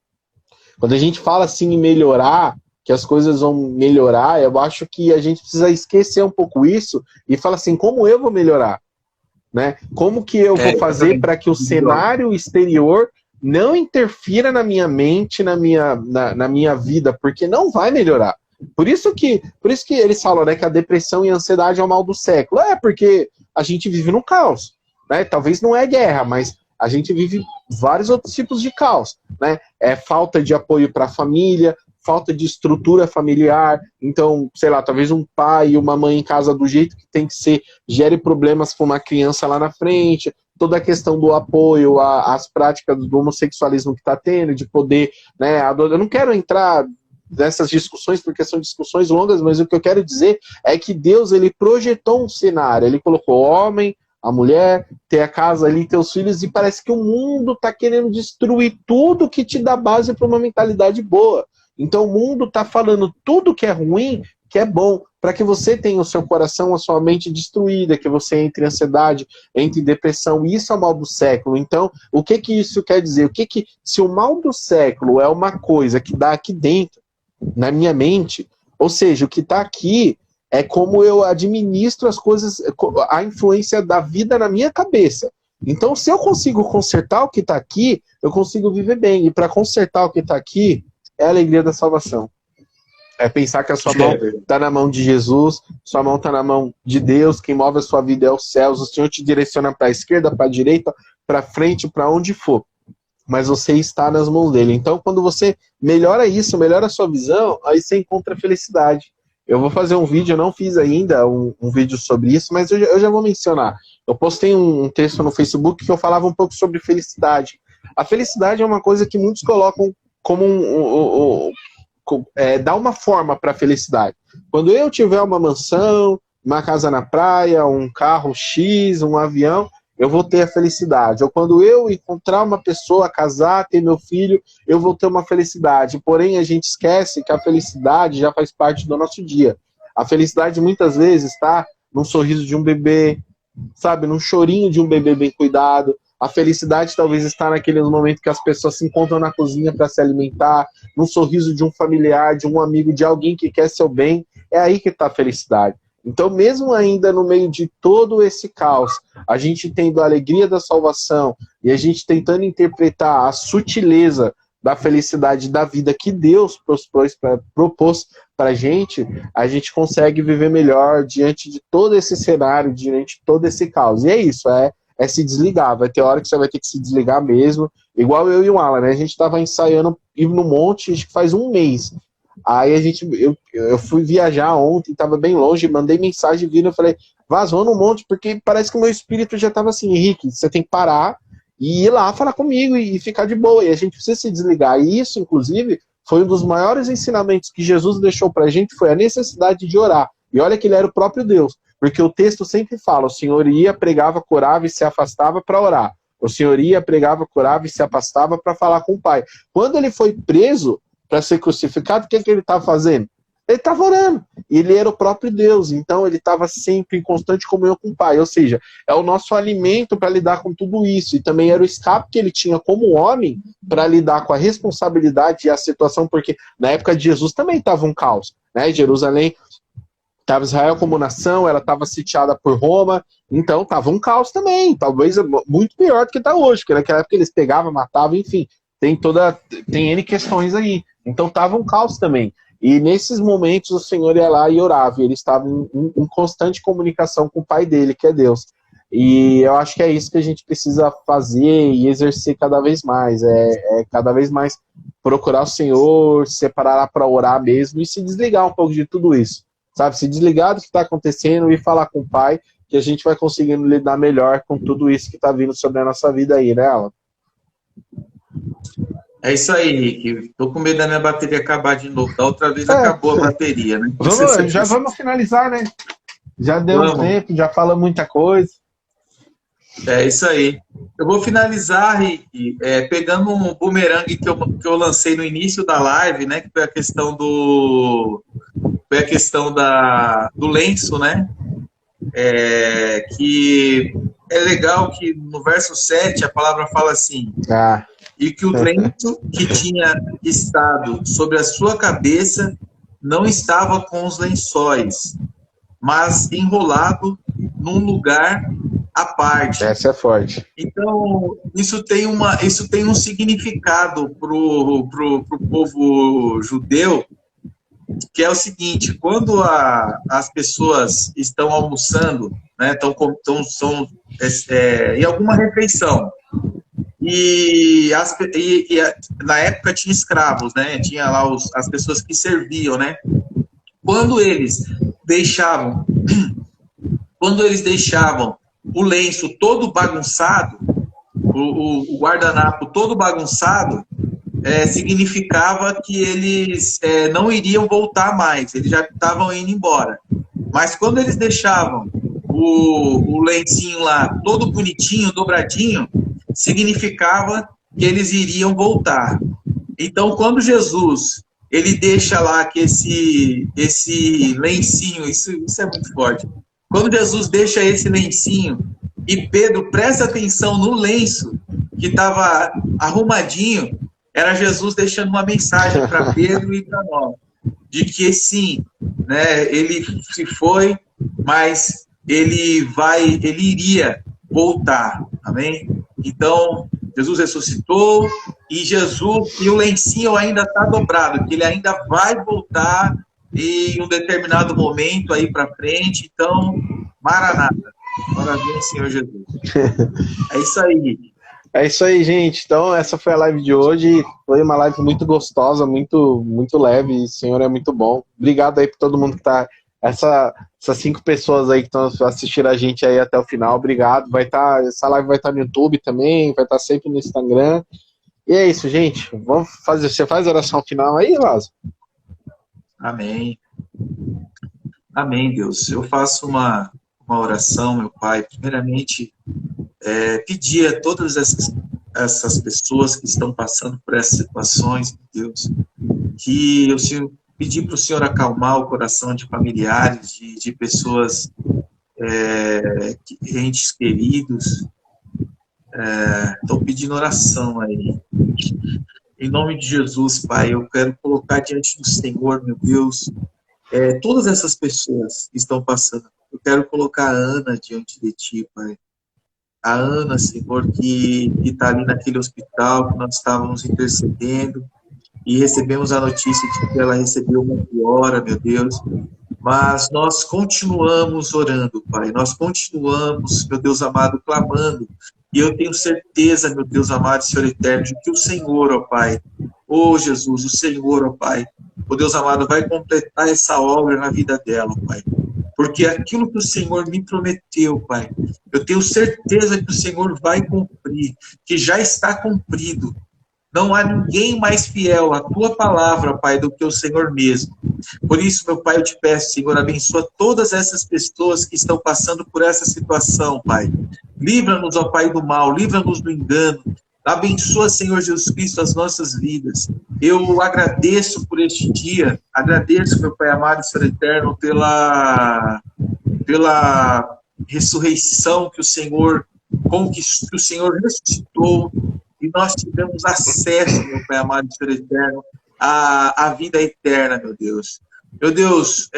quando a gente fala assim em melhorar, que as coisas vão melhorar, eu acho que a gente precisa esquecer um pouco isso e falar assim, como eu vou melhorar? Né? Como que eu vou fazer para que o cenário exterior não interfira na minha mente, na minha vida, porque não vai melhorar. Por isso que eles falam, né, que a depressão e a ansiedade é o mal do século. Porque a gente vive no caos. Né? Talvez não é guerra, mas a gente vive vários outros tipos de caos. Né? É falta de apoio para a família, falta de estrutura familiar. Então, sei lá, talvez um pai e uma mãe em casa do jeito que tem que ser, gere problemas com uma criança lá na frente. Toda a questão do apoio às práticas do homossexualismo que está tendo, de poder, né, eu não quero entrar nessas discussões, porque são discussões longas, mas o que eu quero dizer é que Deus, ele projetou um cenário, ele colocou o homem, a mulher, ter a casa ali, ter os filhos, e parece que o mundo está querendo destruir tudo que te dá base para uma mentalidade boa. Então o mundo está falando tudo que é ruim, que é bom, para que você tenha o seu coração, a sua mente destruída, que você entre em ansiedade, entre em depressão. Isso é o mal do século. Então, o que isso quer dizer? Se o mal do século é uma coisa que dá aqui dentro, na minha mente, ou seja, o que está aqui é como eu administro as coisas, a influência da vida na minha cabeça. Então, se eu consigo consertar o que está aqui, eu consigo viver bem. E para consertar o que está aqui, é a alegria da salvação. É pensar que a sua mão está na mão de Jesus, sua mão está na mão de Deus, quem move a sua vida é os céus, o Senhor te direciona para a esquerda, para a direita, para frente, para onde for. Mas você está nas mãos dele. Então, quando você melhora isso, melhora a sua visão, aí você encontra felicidade. Eu vou fazer um vídeo, eu não fiz ainda um vídeo sobre isso, mas eu já vou mencionar. Eu postei um texto no Facebook que eu falava um pouco sobre felicidade. A felicidade é uma coisa que muitos colocam como dá uma forma para a felicidade. Quando eu tiver uma mansão, uma casa na praia, um carro X, um avião, eu vou ter a felicidade. Ou quando eu encontrar uma pessoa, casar, ter meu filho, eu vou ter uma felicidade. Porém, a gente esquece que a felicidade já faz parte do nosso dia. A felicidade muitas vezes está num sorriso de um bebê, sabe, num chorinho de um bebê bem cuidado. A felicidade talvez está naquele momento que as pessoas se encontram na cozinha para se alimentar, num sorriso de um familiar, de um amigo, de alguém que quer seu bem. É aí que está a felicidade. Então, mesmo ainda no meio de todo esse caos, a gente tendo a alegria da salvação e a gente tentando interpretar a sutileza da felicidade da vida que Deus propôs para a gente consegue viver melhor diante de todo esse cenário, diante de todo esse caos. E é isso, é se desligar. Vai ter hora que você vai ter que se desligar mesmo, igual eu e o Alan, né? A gente estava ensaiando ir no monte, acho que faz um mês. Aí eu fui viajar ontem, estava bem longe, mandei mensagem vindo, eu falei, vazou no monte, porque parece que o meu espírito já estava assim, Henrique, você tem que parar e ir lá falar comigo e ficar de boa, e a gente precisa se desligar. E isso, inclusive, foi um dos maiores ensinamentos que Jesus deixou pra gente, foi a necessidade de orar. E olha que ele era o próprio Deus, porque o texto sempre fala, o Senhor ia, pregava, curava e se afastava para orar. O Senhor ia, pregava, curava e se afastava para falar com o Pai. Quando ele foi preso para ser crucificado, o que ele estava fazendo? Ele estava orando. E ele era o próprio Deus. Então ele estava sempre em constante comunhão com o Pai. Ou seja, é o nosso alimento para lidar com tudo isso. E também era o escape que ele tinha como homem para lidar com a responsabilidade e a situação, porque na época de Jesus também estava um caos. Né? Jerusalém, estava Israel como nação, ela estava sitiada por Roma, então estava um caos também. Talvez muito pior do que está hoje, porque naquela época eles pegavam, matavam, enfim. Tem N questões aí. Então estava um caos também. E nesses momentos o Senhor ia lá e orava. E ele estava em constante comunicação com o Pai dele, que é Deus. E eu acho que é isso que a gente precisa fazer e exercer cada vez mais. É cada vez mais procurar o Senhor, se separar para orar mesmo e se desligar um pouco de tudo isso. Sabe? Se desligar do que está acontecendo e falar com o Pai, que a gente vai conseguindo lidar melhor com tudo isso que está vindo sobre a nossa vida aí, né, Alan? É isso aí, Rick. Tô com medo da minha bateria acabar de novo. Da outra vez acabou a bateria, né? Já vamos finalizar, né? Já deu um tempo, já fala muita coisa. É isso aí. Eu vou finalizar, Rick, pegando um bumerangue que eu lancei no início da live, né? Que foi a questão do lenço, né? Que é legal que no verso 7 a palavra fala assim: e que o lenço que tinha estado sobre a sua cabeça não estava com os lençóis, mas enrolado num lugar à parte. Essa é forte. Então, isso tem um significado pro povo judeu, que é o seguinte: quando as pessoas estão almoçando, né, estão em alguma refeição, e na época tinha escravos, né, tinha lá as pessoas que serviam, né, quando eles deixavam o lenço todo bagunçado, o guardanapo todo bagunçado, significava que eles não iriam voltar mais, eles já estavam indo embora. Mas quando eles deixavam o lencinho lá todo bonitinho, dobradinho, significava que eles iriam voltar. Então, quando Jesus ele deixa lá que esse lencinho, isso é muito forte. Quando Jesus deixa esse lencinho e Pedro presta atenção no lenço que estava arrumadinho, era Jesus deixando uma mensagem para Pedro e para nós, de que sim, né, ele se foi, mas ele iria voltar, amém? Então, Jesus ressuscitou e o lencinho ainda está dobrado, que ele ainda vai voltar em um determinado momento aí para frente. Então, Maranata, parabéns, Senhor Jesus. É isso aí. É isso aí, gente. Então, essa foi a live de hoje. Foi uma live muito gostosa, muito, muito leve. O Senhor é muito bom. Obrigado aí por todo mundo que tá. Essas 5 pessoas aí que estão assistindo a gente aí até o final. Obrigado. Essa live vai estar no YouTube também, vai estar sempre no Instagram. E é isso, gente. Vamos fazer. Você faz a oração final aí, Lázaro? Amém. Amém, Deus. Eu faço uma oração, meu Pai. Primeiramente, pedir a todas essas pessoas que estão passando por essas situações, Deus, que eu pedir para o Senhor acalmar o coração de familiares, de pessoas, entes queridos. Estou pedindo oração aí. Em nome de Jesus, Pai, eu quero colocar diante do Senhor, meu Deus, todas essas pessoas que estão passando. Eu quero colocar a Ana diante de Ti, Pai. A Ana, Senhor, que está ali naquele hospital, que nós estávamos intercedendo, e recebemos a notícia de que ela recebeu uma piora, meu Deus. Mas nós continuamos orando, Pai. Nós continuamos, meu Deus amado, clamando. E eu tenho certeza, meu Deus amado, Senhor eterno, de que o Senhor, ó Pai, ô Jesus, o Senhor, ó Pai, o Deus amado, vai completar essa obra na vida dela, Pai. Porque aquilo que o Senhor me prometeu, Pai, eu tenho certeza que o Senhor vai cumprir, que já está cumprido. Não há ninguém mais fiel à tua palavra, Pai, do que o Senhor mesmo. Por isso, meu Pai, eu te peço, Senhor, abençoa todas essas pessoas que estão passando por essa situação, Pai. Livra-nos, ó Pai, do mal, livra-nos do engano. Abençoa, Senhor Jesus Cristo, as nossas vidas. Eu agradeço por este dia, agradeço, meu Pai amado e Senhor eterno, pela ressurreição que o Senhor conquistou, que o Senhor ressuscitou, e nós tivemos acesso, meu Pai amado e Senhor eterno, à vida eterna, meu Deus. Meu Deus,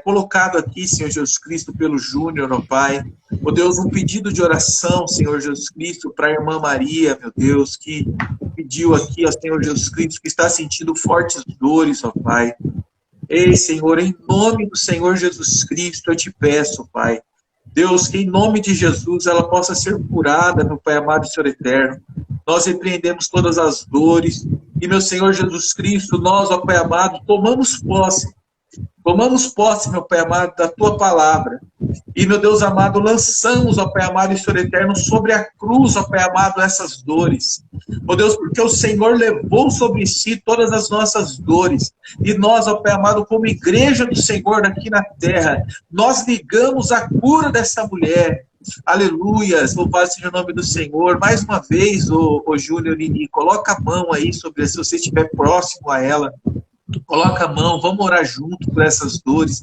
colocado aqui, Senhor Jesus Cristo, pelo Júnior, ó Pai. Meu Deus, um pedido de oração, Senhor Jesus Cristo, para a irmã Maria, meu Deus, que pediu aqui ao Senhor Jesus Cristo, que está sentindo fortes dores, ó Pai. Ei, Senhor, em nome do Senhor Jesus Cristo, eu te peço, Pai. Deus, que em nome de Jesus ela possa ser curada, meu Pai amado e Senhor eterno. Nós repreendemos todas as dores. E, meu Senhor Jesus Cristo, nós, ó Pai amado, tomamos posse, meu Pai amado, da Tua palavra. E, meu Deus amado, lançamos, ó Pai amado e Senhor eterno, sobre a cruz, ó Pai amado, essas dores. Ó Deus, porque o Senhor levou sobre si todas as nossas dores. E nós, ó Pai amado, como igreja do Senhor aqui na terra, nós ligamos a cura dessa mulher. Aleluias, louvado seja o nome do Senhor. Mais uma vez, ô Júnior Nini, coloca a mão aí sobre, se você estiver próximo a ela, coloca a mão, vamos orar junto por essas dores,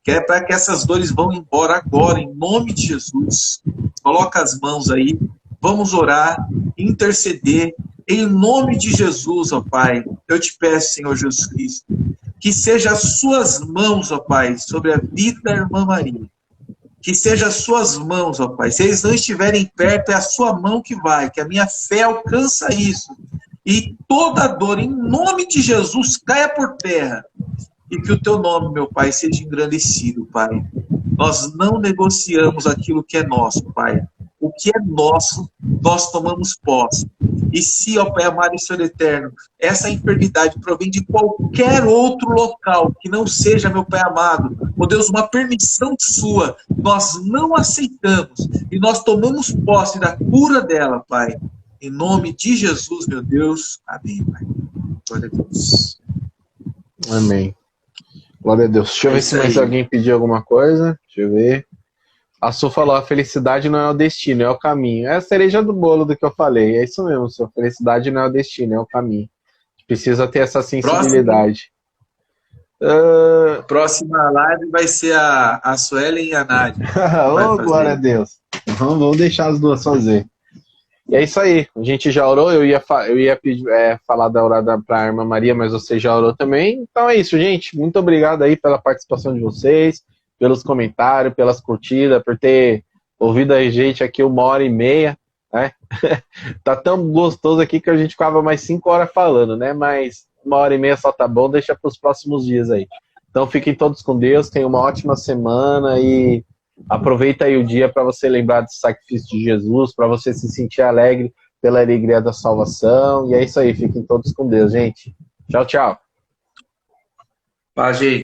que é para que essas dores vão embora agora, em nome de Jesus. Coloca as mãos aí, vamos orar, interceder, em nome de Jesus, ó Pai. Eu te peço, Senhor Jesus Cristo, que seja as suas mãos, ó Pai, sobre a vida da irmã Maria. Que seja as suas mãos, ó Pai. Se eles não estiverem perto, é a sua mão que vai, que a minha fé alcança isso. E toda dor, em nome de Jesus, caia por terra. E que o teu nome, meu Pai, seja engrandecido, Pai. Nós não negociamos aquilo que é nosso, Pai. O que é nosso, nós tomamos posse. E se, ó Pai amado e Senhor eterno, essa enfermidade provém de qualquer outro local que não seja, meu Pai amado, ó Deus, uma permissão sua, nós não aceitamos e nós tomamos posse da cura dela, Pai. Em nome de Jesus, meu Deus. Amém, Pai. Glória a Deus. Amém. Glória a Deus. Deixa eu ver se mais alguém pediu alguma coisa. Deixa eu ver. A Su falou, a felicidade não é o destino, é o caminho. É a cereja do bolo do que eu falei. É isso mesmo, Su. Felicidade não é o destino, é o caminho. Precisa ter essa sensibilidade. Próxima live vai ser a Suelen e a Nádia. Oh, glória a Deus. Vamos deixar as duas fazer. E é isso aí. A gente já orou. Eu ia pedir, falar da orada para a irmã Maria, mas você já orou também. Então é isso, gente. Muito obrigado aí pela participação de vocês, pelos comentários, pelas curtidas, por ter ouvido a gente aqui 1h30, né? Tá tão gostoso aqui que a gente ficava mais 5 horas falando, né? Mas 1h30 só tá bom, deixa para os próximos dias aí. Então fiquem todos com Deus, tenham uma ótima semana e aproveita aí o dia para você lembrar do sacrifício de Jesus, para você se sentir alegre pela alegria da salvação. E é isso aí, fiquem todos com Deus, gente. Tchau, tchau. Paz, gente.